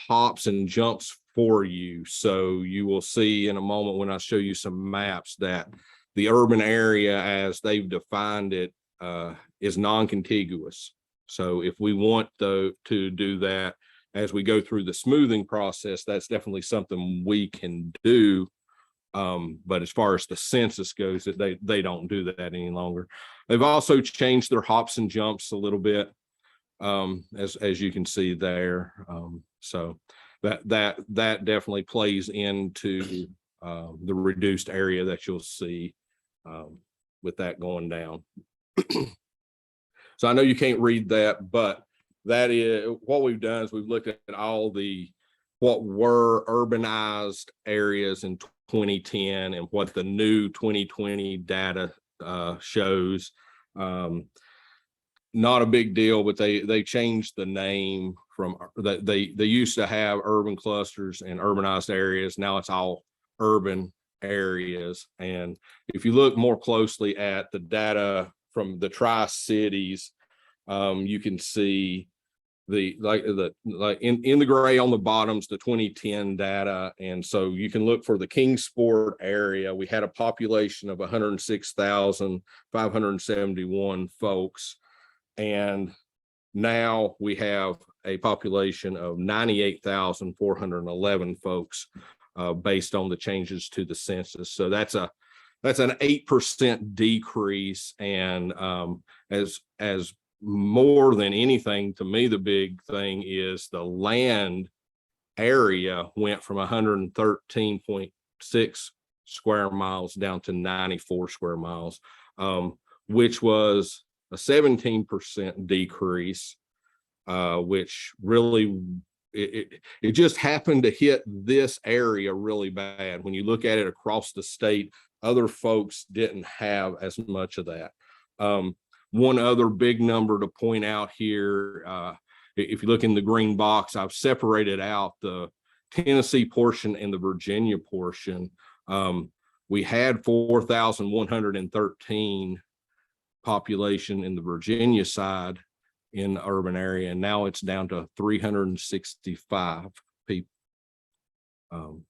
hops and jumps for you. So you will see in a moment when I show you some maps that the urban area as they've defined it is non-contiguous. So if we want to do that as we go through the smoothing process, that's definitely something we can do. But as far as the census goes, they don't do that any longer. They've also changed their hops and jumps a little bit, as you can see there. So that definitely plays into the reduced area that you'll see with that going down. So I know you can't read that, but that is what we've done is we've looked at all what were urbanized areas in 2010 and what the new 2020 data shows. Not a big deal, but they changed the name from that. They used to have urban clusters and urbanized areas. Now it's all urban areas. And if you look more closely at the data from the Tri-Cities, you can see in the gray on the bottoms, the 2010 data. And so you can look for the Kingsport area. We had a population of 106,571 folks. And now we have a population of 98,411 folks based on the changes to the census. So that's an 8% decrease. And as more than anything, to me, the big thing is the land area went from 113.6 square miles down to 94 square miles, which was a 17% decrease, which really, it just happened to hit this area really bad. When you look at it across the state, other folks didn't have as much of that. One other big number to point out here, if you look in the green box, I've separated out the Tennessee portion and the Virginia portion. We had 4,113 population in the Virginia side in the urban area, and now it's down to 365 people.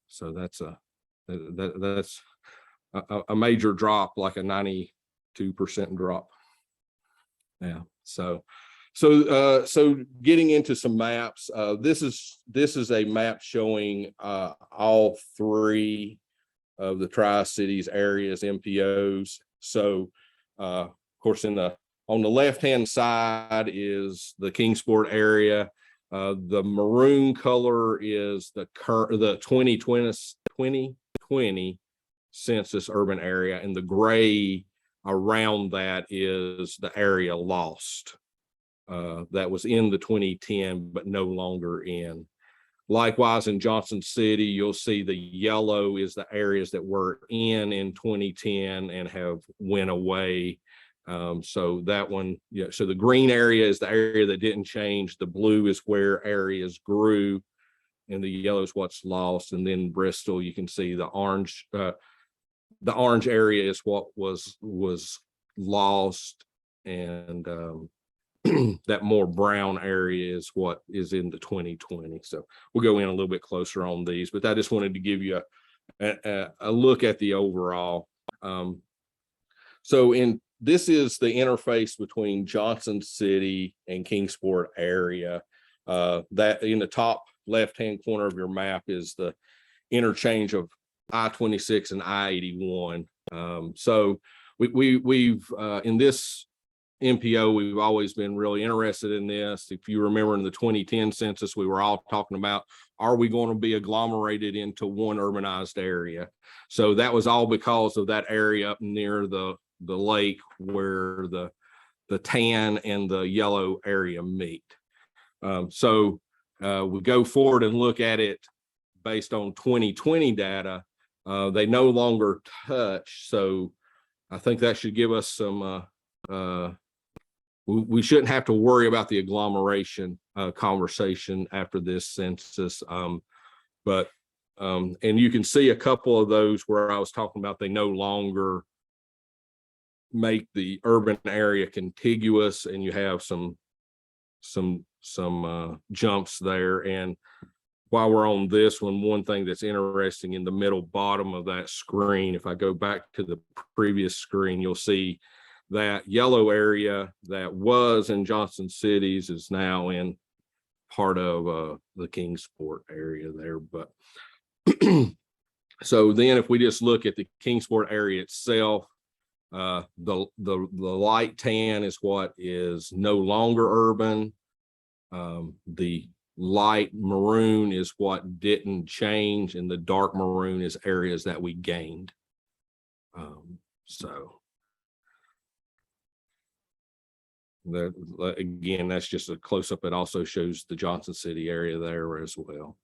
So that's a major drop, like a 92% drop. Yeah. So getting into some maps, this is a map showing all three of the Tri-Cities areas, MTPOs. So of course, on the left-hand side is the Kingsport area. The maroon color is the 2020 census urban area, and the gray around that is the area lost that was in the 2010 but no longer in. Likewise, in Johnson City, you'll see the yellow is the areas that were in 2010 and have went away. So that one, yeah. So the green area is the area that didn't change. The blue is where areas grew, and the yellow is what's lost. And then Bristol, you can see the orange. The orange area is what was lost, and that more brown area is what is in the 2020. So we'll go in a little bit closer on these, but I just wanted to give you a look at the overall. This is the interface between Johnson City and Kingsport area. That in the top left-hand corner of your map is the interchange of I-26 and I-81. So we've in this MPO, we've always been really interested in this. If you remember in the 2010 census, we were all talking about, are we going to be agglomerated into one urbanized area? So that was all because of that area up near the lake where the tan and the yellow area meet. So we go forward and look at it based on 2020 data. They no longer touch. So I think that should give us some, we shouldn't have to worry about the agglomeration conversation after this census. And you can see a couple of those where I was talking about, they no longer make the urban area contiguous, and you have some jumps there. And while we're on this one thing that's interesting in the middle bottom of that screen, if I go back to the previous screen, you'll see that yellow area that was in Johnson Cities is now in part of the Kingsport area there. But so then if we just look at the Kingsport area itself, the light tan is what is no longer urban. The light maroon is what didn't change, and the dark maroon is areas that we gained. So that, again, that's just a close-up. It also shows the Johnson City area there as well.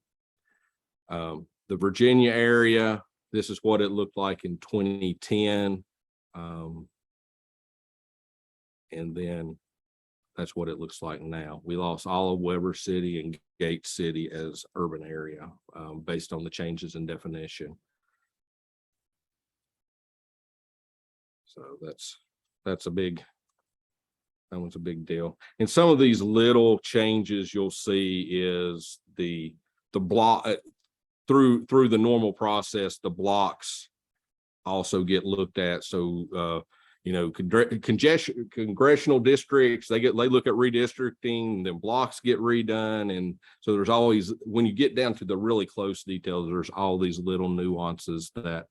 The Virginia area, this is what it looked like in 2010. And then that's what it looks like now. We lost all of Weber City and Gate City as urban area based on the changes in definition. So that's a big, that one's a big deal. And some of these little changes you'll see is the block through the normal process, the blocks also get looked at. So you know, congressional districts, they look at redistricting, then blocks get redone. And so there's always, when you get down to the really close details, there's all these little nuances that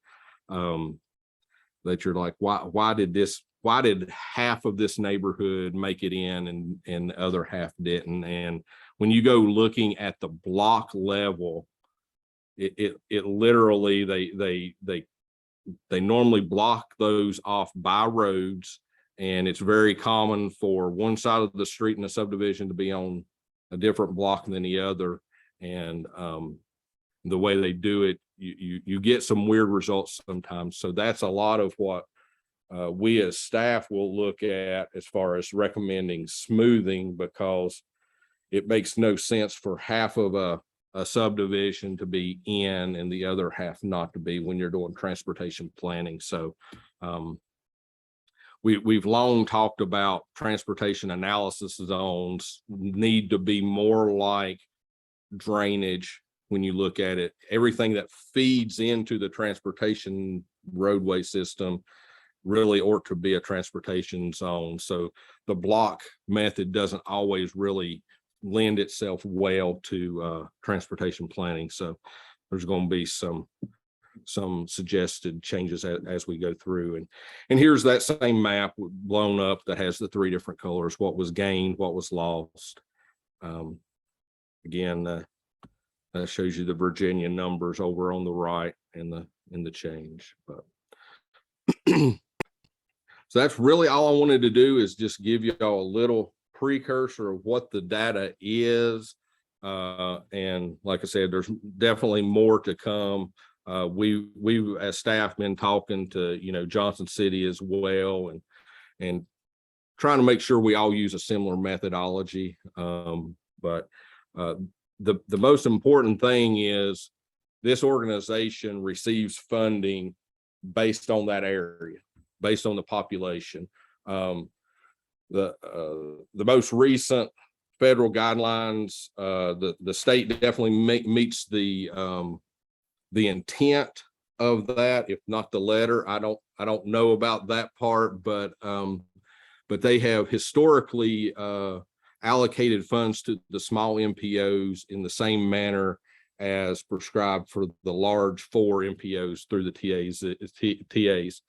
that you're like, why did half of this neighborhood make it in and the other half didn't? And when you go looking at the block level, it literally, they normally block those off by roads, and it's very common for one side of the street in a subdivision to be on a different block than the other. And the way they do it, you get some weird results sometimes. So that's a lot of what we as staff will look at as far as recommending smoothing, because it makes no sense for half of a subdivision to be in and the other half not to be when you're doing transportation planning. So we've long talked about transportation analysis zones need to be more like drainage. When you look at it, everything that feeds into the transportation roadway system really ought to be a transportation zone. So the block method doesn't always really lend itself well to transportation planning. So there's going to be some suggested changes as we go through. And here's that same map blown up that has the three different colors: what was gained, what was lost. Again, that shows you the Virginia numbers over on the right and the change. But so that's really all I wanted to do, is just give you all a little precursor of what the data is. And like I said, there's definitely more to come. We've as staff been talking to, you know, Johnson City as well, and trying to make sure we all use a similar methodology. But the most important thing is this organization receives funding based on that area, based on the population. The most recent federal guidelines, the state definitely meets the intent of that, if not the letter. I don't know about that part, but they have historically allocated funds to the small MPOs in the same manner as prescribed for the large 4 MPOs through the TAs.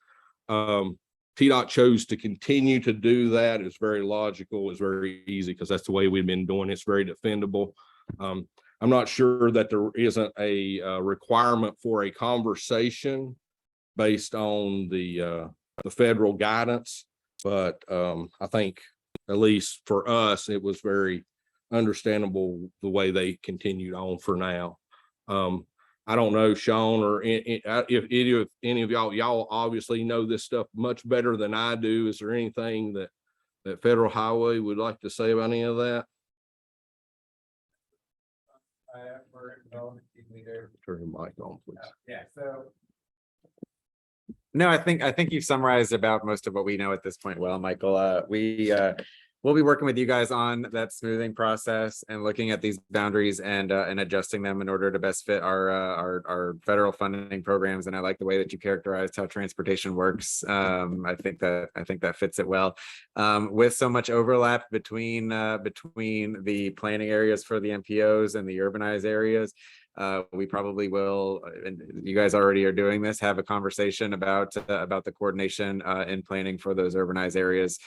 TDOT chose to continue to do that. It's very logical. It's very easy because that's the way we've been doing it. It's very defendable. I'm not sure that there isn't a requirement for a conversation based on the federal guidance, but I think at least for us, it was very understandable the way they continued on for now. I don't know, Sean, or if any of y'all obviously know this stuff much better than I do. Is there anything that Federal Highway would like to say about any of that? Turn your mic on, please. Yeah, so. No, I think you've summarized about most of what we know at this point well, Michael. We'll be working with you guys on that smoothing process and looking at these boundaries and adjusting them in order to best fit our federal funding programs. And I like the way that you characterized how transportation works. I think that fits it well. With so much overlap between the planning areas for the MPOs and the urbanized areas, we probably will, and you guys already are doing this, have a conversation about the coordination and planning for those urbanized areas.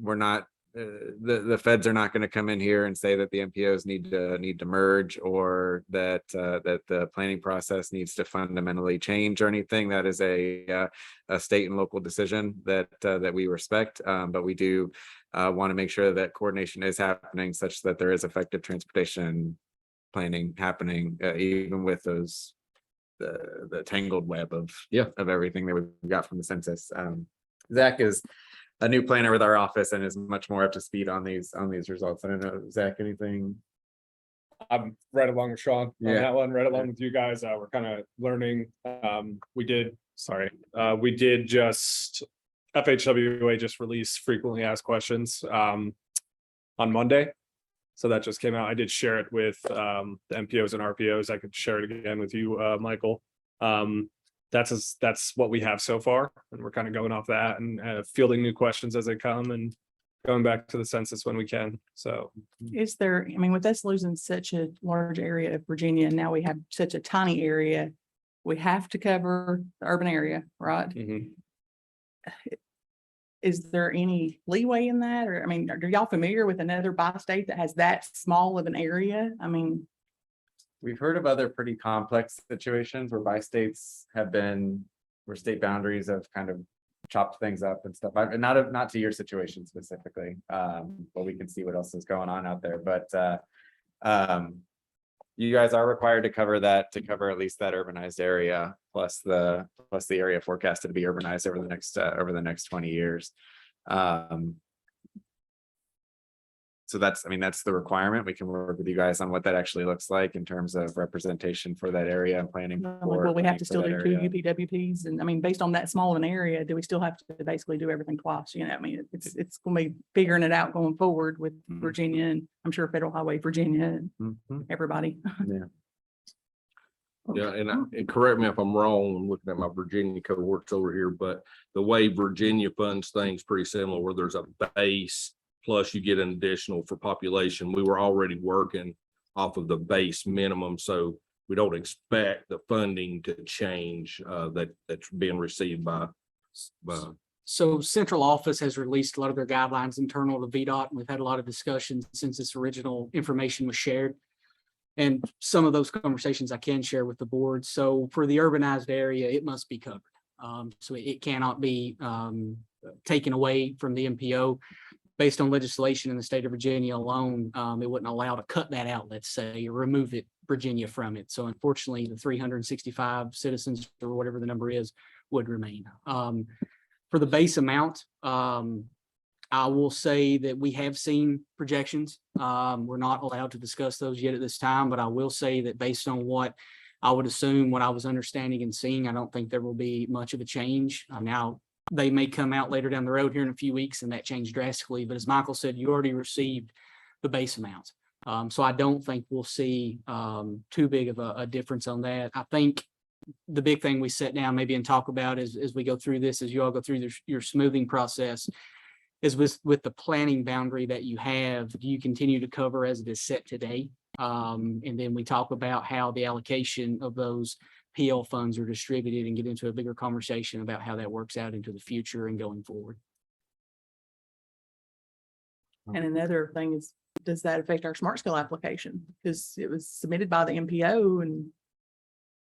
We're not, the feds are not going to come in here and say that the MPOs need to merge, or that the planning process needs to fundamentally change or anything. That is a state and local decision that we respect, but we do want to make sure that coordination is happening such that there is effective transportation planning happening, even with those the tangled web of everything that we've got from the census. Zach is a new planner with our office and is much more up to speed on these results. I don't know, Zach, anything? I'm right along with Sean on Yeah. that one, right along with you guys. We're kind of learning. We did just FHWA just released frequently asked questions on Monday. So that just came out. I did share it with the MPOs and RPOs. I could share it again with you, Michael. That's what we have so far, and we're kind of going off that and fielding new questions as they come and going back to the census when we can. So Is there, I mean, with us losing such a large area of Virginia, and now we have such a tiny area, we have to cover the urban area, right? mhm. Is there any leeway in that? Or, I mean, are y'all familiar with another bi-state that has that small of an area? I mean, We've heard of other pretty complex situations where bi-states have been, where state boundaries have kind of chopped things up and stuff. Not to your situation specifically, but we can see what else is going on out there. But you guys are required to cover that, to cover at least that urbanized area, plus the area forecasted to be urbanized over the next 20 years. So that's the requirement. We can work with you guys on what that actually looks like in terms of representation for that area and planning. well, we have to still do 2 UPWPs, and I mean, based on that small of an area, do we still have to basically do everything twice? You know, I mean, it's going to be figuring it out going forward with Virginia, and I'm sure Federal Highway Virginia and everybody. Yeah, and correct me if I'm wrong, I'm looking at my Virginia cohorts over here, but the way Virginia funds things pretty similar, where there's a base plus you get an additional for population. We were already working off of the base minimum, so we don't expect the funding to change that's being received by. So central office has released a lot of their guidelines internal to VDOT, and we've had a lot of discussions since this original information was shared. And some of those conversations I can share with the board. So for the urbanized area, it must be covered. So it cannot be taken away from the MPO. Based on legislation in the state of Virginia alone, it wouldn't allow to cut that out, let's say, or remove it, Virginia, from it. So unfortunately, the 365 citizens or whatever the number is would remain. For the base amount, I will say that we have seen projections. We're not allowed to discuss those yet at this time, but I will say that based on what I would assume, what I was understanding and seeing, I don't think there will be much of a change. Now, they may come out later down the road here in a few weeks and that changed drastically. But as Michael said, you already received the base amount. So I don't think we'll see too big of a difference on that. I think the big thing we sit down maybe and talk about as we go through this, as you all go through your smoothing process, is with the planning boundary that you have, do you continue to cover as it is set today? And then we talk about how the allocation of those PL funds are distributed and get into a bigger conversation about how that works out into the future and going forward. And another thing is, does that affect our smart skill application? Because it was submitted by the MPO, and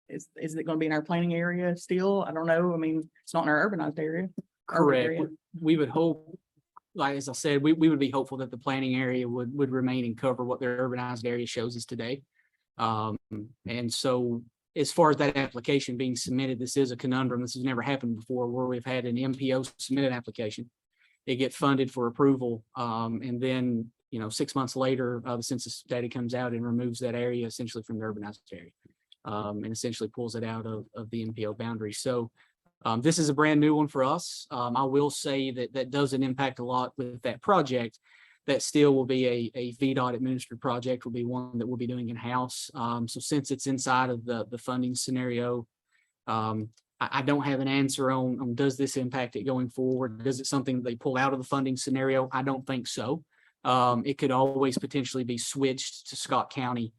is it going to be in our planning area still? I don't know. I mean, it's not in our urbanized area. urban Correct. area. We would hope, like, as I said, we would be hopeful that the planning area would remain and cover what the urbanized area shows us today. And so as far as that application being submitted, this is a conundrum. This has never happened before, where we've had an MPO submit an application. They get funded for approval. And then, 6 months later, the census data comes out and removes that area essentially from the urbanized area. And essentially pulls it out of the MPO boundary. So this is a brand new one for us. I will say that doesn't impact a lot with that project. That still will be a VDOT administered project, will be one that we'll be doing in-house. So since it's inside of the funding scenario, I don't have an answer on does this impact it going forward? Is it something that they pull out of the funding scenario? I don't think so. It could always potentially be switched to Scott County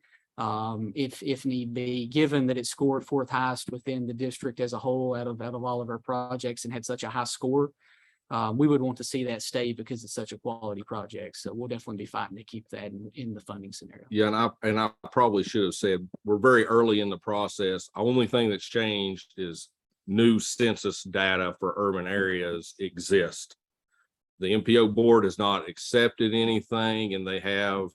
if need be, given that it scored fourth highest within the district as a whole out of all of our projects and had such a high score. We would want to see that stay because it's such a quality project. So we'll definitely be fighting to keep that in the funding scenario. Yeah, and I probably should have said, we're very early in the process. The only thing that's changed is new census data for urban areas exist. The MPO board has not accepted anything, and they have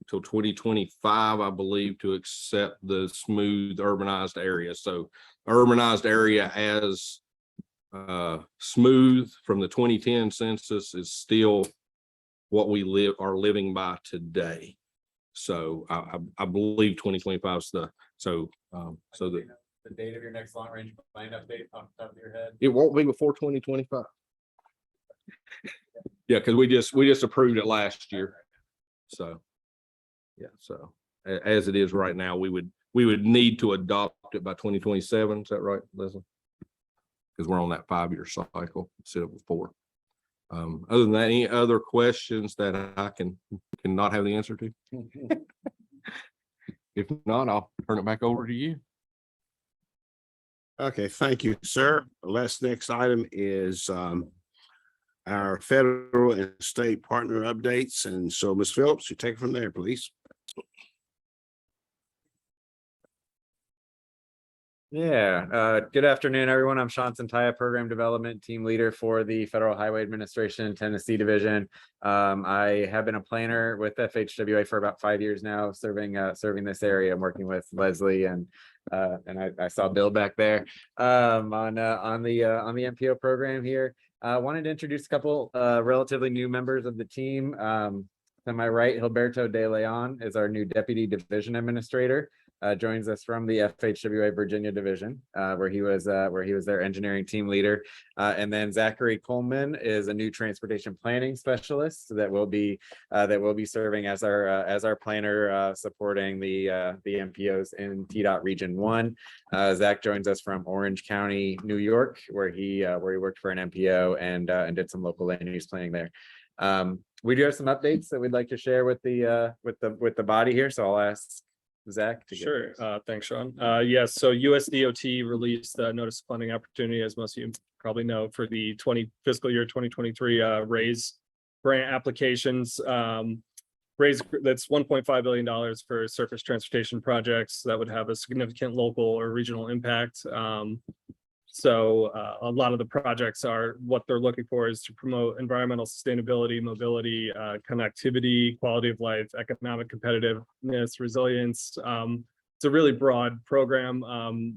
till 2025, I believe, to accept the smooth urbanized area. So urbanized area as smooth from the 2010 census is still what we are living by today. So I believe 2025 is The date of your next long range plan update off the top of your head? It won't be before 2025. yeah, because we just approved it last year. So yeah, so as it is right now, we would need to adopt it by 2027. Is that right, Leslie? Because we're on that 5-year cycle instead of 4. Other than that, any other questions that I cannot have the answer to? If not, I'll turn it back over to you. Okay, thank you, sir. Last next item is our federal and state partner updates. And so, Ms. Phillips, you take it from there, please. Yeah, good afternoon, everyone. I'm Sean Santaya, Program Development Team Leader for the Federal Highway Administration Tennessee Division. I have been a planner with FHWA for about 5 years now, serving this area. I'm working with Leslie and I saw Bill back there on the MPO program here. I wanted to introduce a couple relatively new members of the team. To my right, Gilberto De Leon is our new Deputy Division Administrator. Joins us from the FHWA Virginia Division, where he was their engineering team leader. And then Zachary Coleman is a new transportation planning specialist that will be serving as our planner, supporting the MPOs in TDOT Region 1. Zach joins us from Orange County, New York, where he worked for an MPO and did some local land use planning there. We do have some updates that we'd like to share with the body here, so I'll ask Zach to Sure. Thanks, Sean. Yes, so USDOT released a notice of funding opportunity, as most of you probably know, for the fiscal year 2023 raise grant applications. Raise that's $1.5 billion for surface transportation projects that would have a significant local or regional impact. So a lot of the projects are, what they're looking for is to promote environmental sustainability, mobility, connectivity, quality of life, economic competitiveness, resilience. It's a really broad program,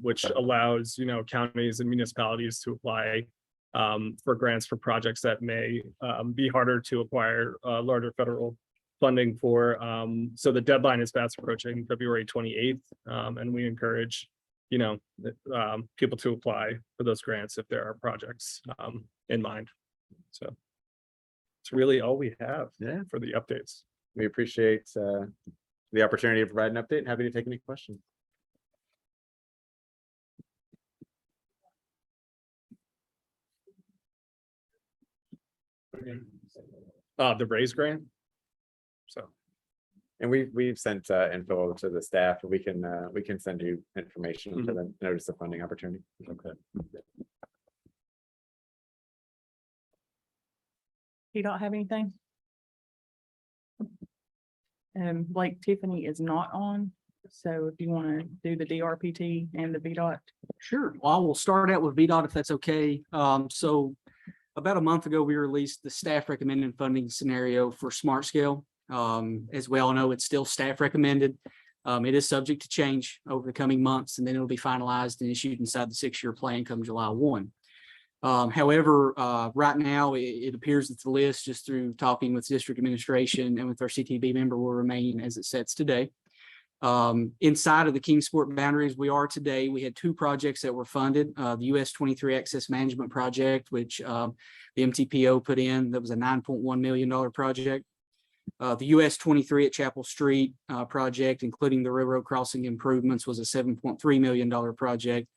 which allows, counties and municipalities to apply for grants for projects that may be harder to acquire larger federal funding for. So the deadline is fast approaching, February 28th, and we encourage people to apply for those grants if there are projects in mind. So it's really all we have for the updates. We appreciate the opportunity to provide an update. Happy to take any questions. The raise grant. So, And we've sent info to the staff. We can send you information for the notice of funding opportunity. okay. You don't have anything? Blake, Tiffany is not on, so if you want to do the DRPT and the VDOT. Sure. Well, I will start out with VDOT if that's okay. So about a month ago, we released the staff recommended funding scenario for Smart Scale. As we all know, it's still staff recommended. It is subject to change over the coming months, and then it'll be finalized and issued inside the 6-year plan come July 1. However, right now, it appears that the list, just through talking with district administration and with our CTB member, will remain as it sets today. Inside of the Kingsport boundaries we are today, we had 2 projects that were funded. The US 23 Access Management Project, which the MTPO put in, that was a $9.1 million project. The US 23 at Chapel Street project, including the railroad crossing improvements, was a $7.3 million project,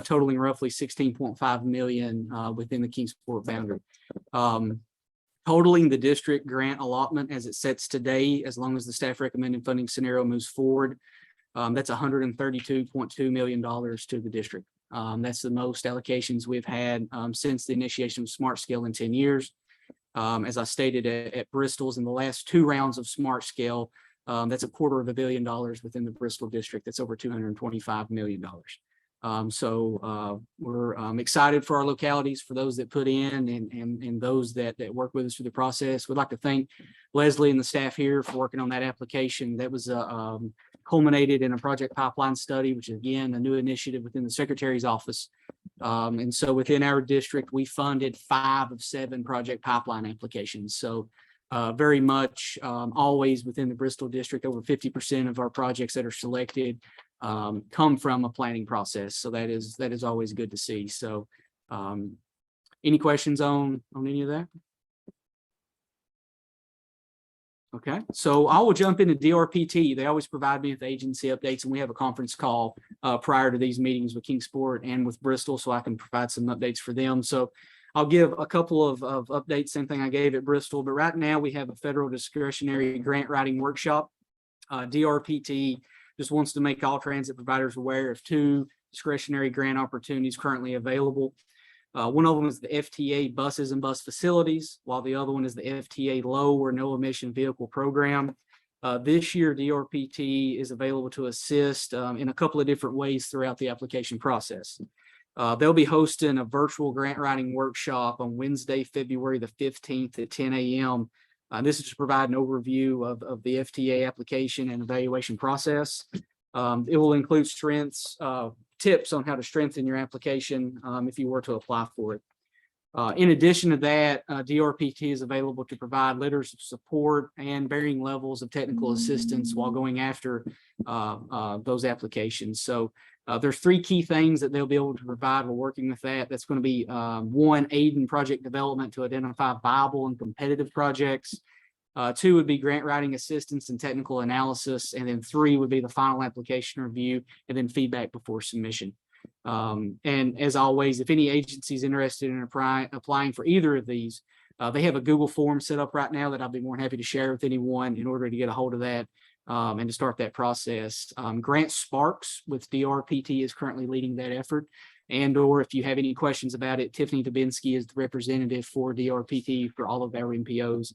totaling roughly $16.5 million within the Kingsport boundary. Totaling the district grant allotment as it sets today, as long as the staff recommended funding scenario moves forward, that's $132.2 million to the district. That's the most allocations we've had since the initiation of Smart Scale in 10 years. As I stated at Bristol's in the last 2 rounds of Smart Scale, that's $250 million within the Bristol district. That's over $225 million. We're excited for our localities, for those that put in and those that work with us through the process. We'd like to thank Leslie and the staff here for working on that application. That was culminated in a project pipeline study, which is again a new initiative within the Secretary's office. And so within our district, we funded 5 of 7 project pipeline applications. So very much always within the Bristol district, over 50% of our projects that are selected come from a planning process. So that is always good to see. So any questions on any of that? Okay, so I will jump into DRPT. They always provide me with agency updates, and we have a conference call prior to these meetings with Kingsport and with Bristol, so I can provide some updates for them. So I'll give a couple of updates, same thing I gave at Bristol, but right now we have a federal discretionary grant writing workshop. DRPT just wants to make all transit providers aware of 2 discretionary grant opportunities currently available. One of them is the FTA buses and bus facilities, while the other one is the FTA low or no emission vehicle program. This year, DRPT is available to assist in a couple of different ways throughout the application process. They'll be hosting a virtual grant writing workshop on Wednesday, February the 15th at 10 a.m. This is to provide an overview of the FTA application and evaluation process. It will include tips on how to strengthen your application if you were to apply for it. In addition to that, DRPT is available to provide letters of support and varying levels of technical assistance while going after those applications. So there's 3 key things that they'll be able to provide while working with that. That's going to be 1, aid in project development to identify viable and competitive projects. 2 would be grant writing assistance and technical analysis. And then 3 would be the final application review and then feedback before submission. And as always, if any agency is interested in applying for either of these, they have a Google form set up right now that I'll be more than happy to share with anyone in order to get a hold of that and to start that process. Grant Sparks with DRPT is currently leading that effort. And or if you have any questions about it, Tiffany Dubinsky is the representative for DRPT for all of our MPOs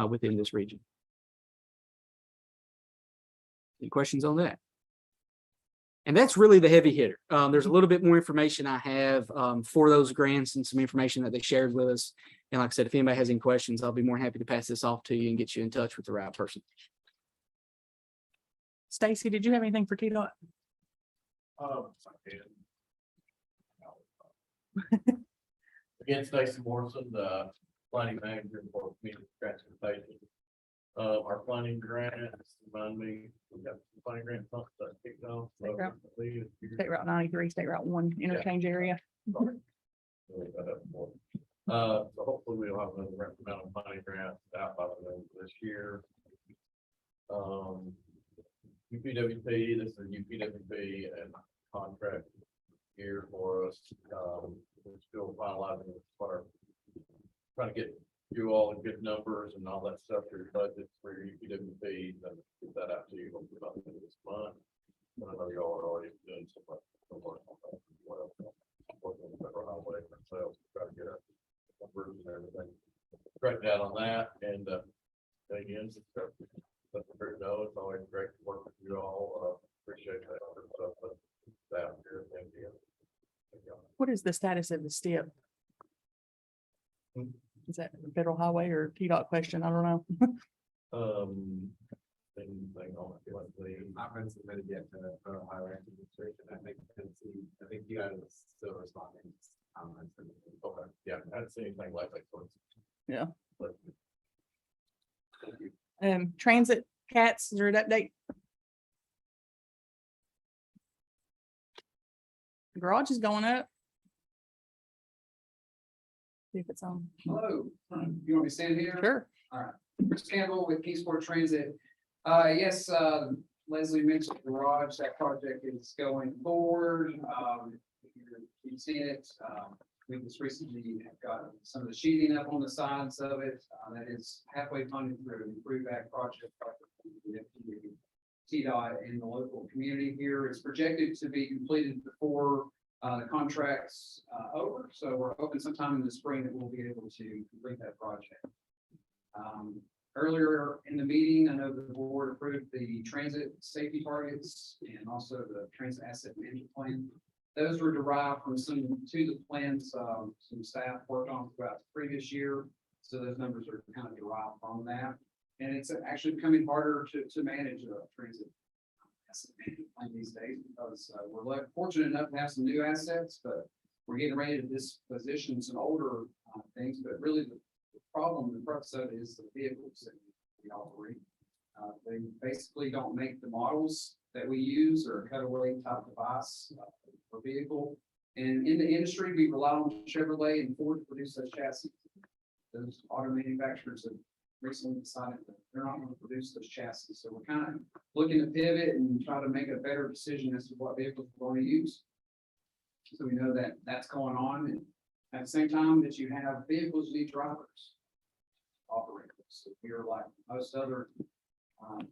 within this region. Any questions on that? And that's really the heavy hitter. There's a little bit more information I have for those grants and some information that they shared with us. And like I said, if anybody has any questions, I'll be more than happy to pass this off to you and get you in touch with the right person. Stacy, did you have anything for TDOT? Again, Stacy Morrison, the planning manager for community transportation. Our planning grant, remind me, we got some planning grant funds that kicked off. State Route 93, State Route 1 interchange area. So hopefully we'll have another amount of planning grants out by the end of this year. UPWP, this is UPWP and contract year for us. We're still finalizing what our trying to get you all good numbers and all that stuff for your budgets for your UWP, then get that out to you hopefully about the end of this month. I know y'all are already doing some work on that as well. Working on the federal highway themselves, to try to get our numbers and everything. Correct out on that and again, it's know it's always great to work with you all. Appreciate that. That here, thank you. What is the status of the STIP? Is that a federal highway or TDOT question? I don't know. Thing on it, like Not been submitted yet to the Federal Highway Administration. I think you guys are still responding. okay, yeah, I hadn't seen anything like that. Yeah. But Transit cats, is there an update? Garage is going up. See if it's on. Hello, you want me to stand here? Sure. Chris Campbell with Kingsport Transit. Yes, Leslie mentioned the garage, that project is going forward. You've seen it. We just recently have got some of the sheeting up on the sides of it. That is halfway funded through an improved back project. TDOT and the local community here. It's projected to be completed before the contract's over. So we're hoping sometime in the spring that we'll be able to complete that project. Earlier in the meeting, I know the board approved the transit safety targets and also the transit asset management plan. Those were derived from some to the plans some staff worked on throughout the previous year. So those numbers are kind of derived from that. And it's actually becoming harder to manage transit asset management plan these days because we're fortunate enough to have some new assets, but we're getting ready to disposition some older things. But really the problem, the crux of it is the vehicles that we operate. They basically don't make the models that we use or a cutaway type device for vehicle. And in the industry, we rely on Chevrolet and Ford to produce those chassis. Those auto manufacturers have recently decided that they're not going to produce those chassis. So we're kind of looking to pivot and try to make a better decision as to what vehicles we're going to use. So we know that that's going on. And at the same time that you have vehicles, you need drivers, operators. So we're like most other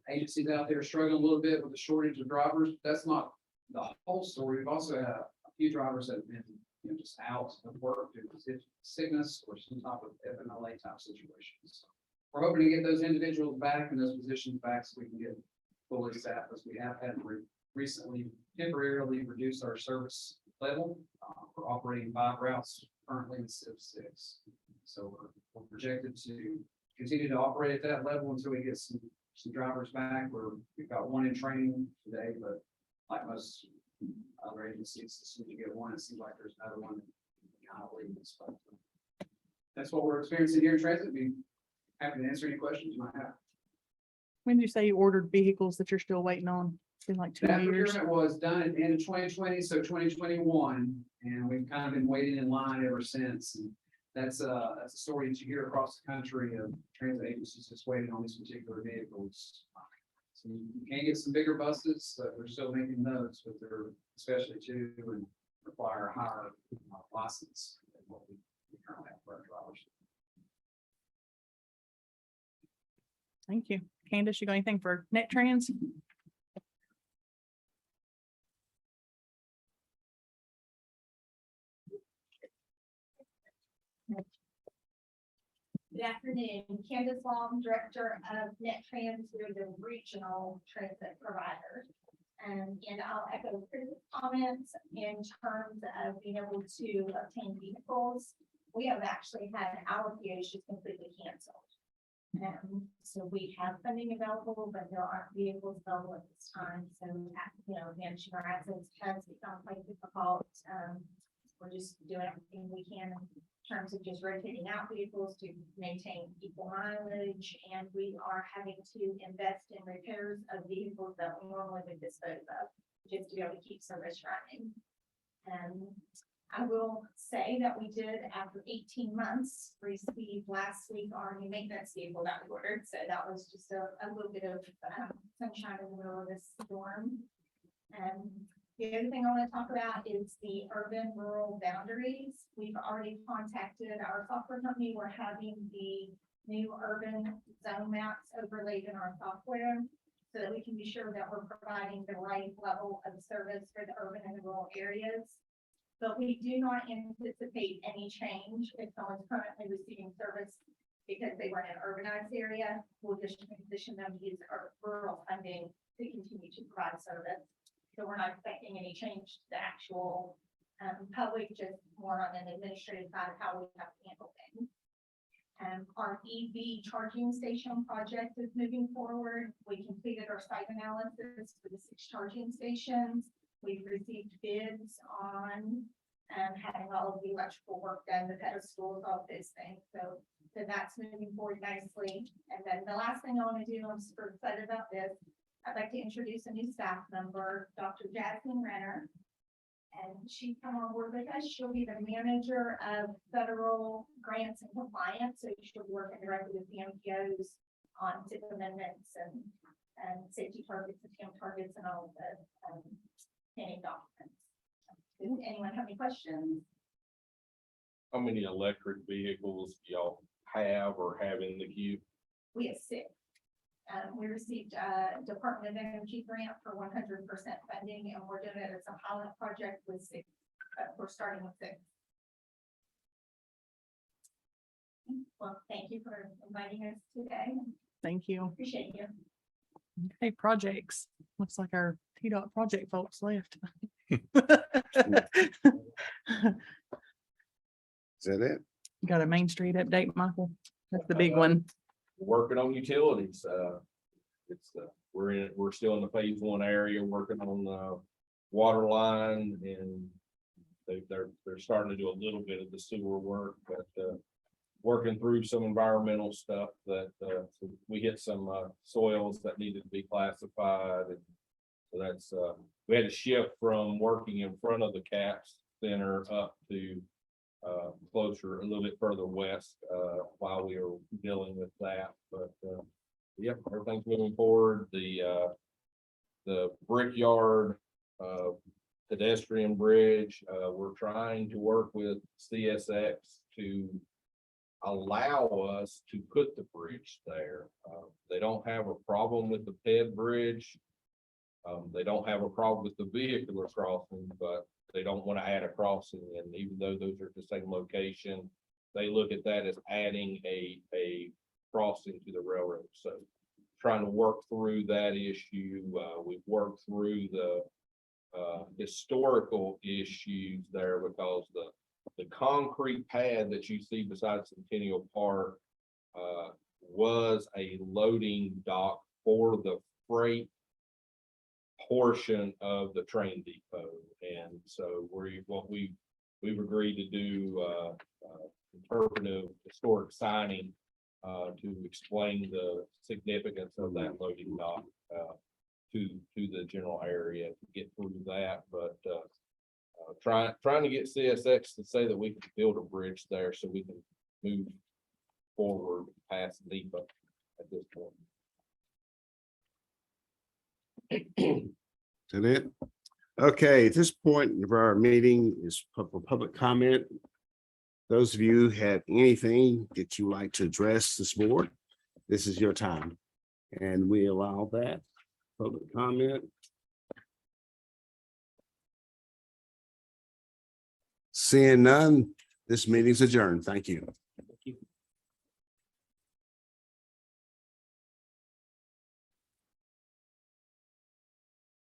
agencies out there struggling a little bit with the shortage of drivers. That's not the whole story. We've also had a few drivers that have been just out of work due to sickness or some type of FMLA type situations. So we're hoping to get those individuals back in those positions back so we can get fully staffed, as we have had recently temporarily reduce our service level. We're operating 5 routes currently instead of 6. So we're projected to continue to operate at that level until we get some drivers back. We've got 1 in training today, but like most other agencies, as soon as you get 1, it seems like there's another one kind of leaving. So that's what we're experiencing here in transit. Be happy to answer any questions you might have. When did you say you ordered vehicles that you're still waiting on? It's been like 2 That years. procurement was done at the end of 2020, so 2021, and we've kind of been waiting in line ever since. And that's a story that you hear across the country of transit agencies just waiting on these particular vehicles. So you can get some bigger buses, but we're still making those, but they're especially two and require a higher license than what we currently have for our drivers. Thank you. Candace, you got anything for Net Trans? Good afternoon, Candace Long, Director of Net Trans, we're the regional transit provider. And I'll echo Chris's comments in terms of being able to obtain vehicles. We have actually had our POs just completely canceled. So we have funding available, but there aren't vehicles available at this time. So, managing our assets has become quite difficult. We're just doing everything we can in terms of just rotating out vehicles to maintain equal mileage. And we are having to invest in repairs of vehicles that we normally would dispose of just to be able to keep service running. I will say that we did, after 18 months, receive last week our new maintenance vehicle that we ordered. So that was just a little bit of sunshine in the middle of this storm. And The other thing I want to talk about is the urban rural boundaries. We've already contacted our software company. We're having the new urban zone maps overlaid in our software so that we can be sure that we're providing the right level of service for the urban and the rural areas. But we do not anticipate any change if someone's currently receiving service because they were in an urbanized area. We'll just transition them to use our rural funding to continue to provide service. So we're not expecting any change to the actual public, just more on an administrative side of how we have to handle things. Our EV charging station project is moving forward. We completed our site analysis for the 6 charging stations. We've received bids on having all of the electrical work done, the pedestals, all of those things. So that's moving forward nicely. And then the last thing I want to do, I'm super excited about this. I'd like to introduce a new staff member, Dr. Jasmine Renner. And she's come on board with us. She'll be the manager of federal grants and compliance. So she'll be working directly with the MTPOs on SIP amendments and safety targets and TAM targets and all of the planning documents. Does anyone have any questions? How many electric vehicles do y'all have or have in the queue? We have 6. We received a Department of Energy grant for 100% funding, and we're doing it as a pilot project with 6. We're starting with 6. Well, thank you for inviting us today. Thank you. Appreciate you. Okay, projects. Looks like our TDOT project folks left. Is that it? Got a Main Street update, Michael? That's the big one. Working on utilities, we're still in the phase 1 area, working on the water line, and they're starting to do a little bit of the sewer work, but working through some environmental stuff that we hit some soils that needed to be classified, and so that's we had to shift from working in front of the CAPS Center up to closer, a little bit further west, while we were dealing with that. But yep, everything's moving forward. The Brickyard pedestrian bridge, we're trying to work with CSX to allow us to put the bridge there. They don't have a problem with the PED bridge. They don't have a problem with the vehicular crossing, but they don't want to add a crossing. And even though those are the same location, they look at that as adding a crossing to the railroad. So trying to work through that issue. We've worked through the historical issues there, because the concrete pad that you see beside Centennial Park was a loading dock for the freight portion of the train depot. And so we've agreed to do interpretive historic signing to explain the significance of that loading dock to the general area to get through that. But trying to get CSX to say that we can build a bridge there so we can move forward past depot at this point. Is that it? Okay, at this point of our meeting is public comment. Those of you have anything that you like to address this board, this is your time. And we allow that public comment. Seeing none, this meeting is adjourned. Thank you.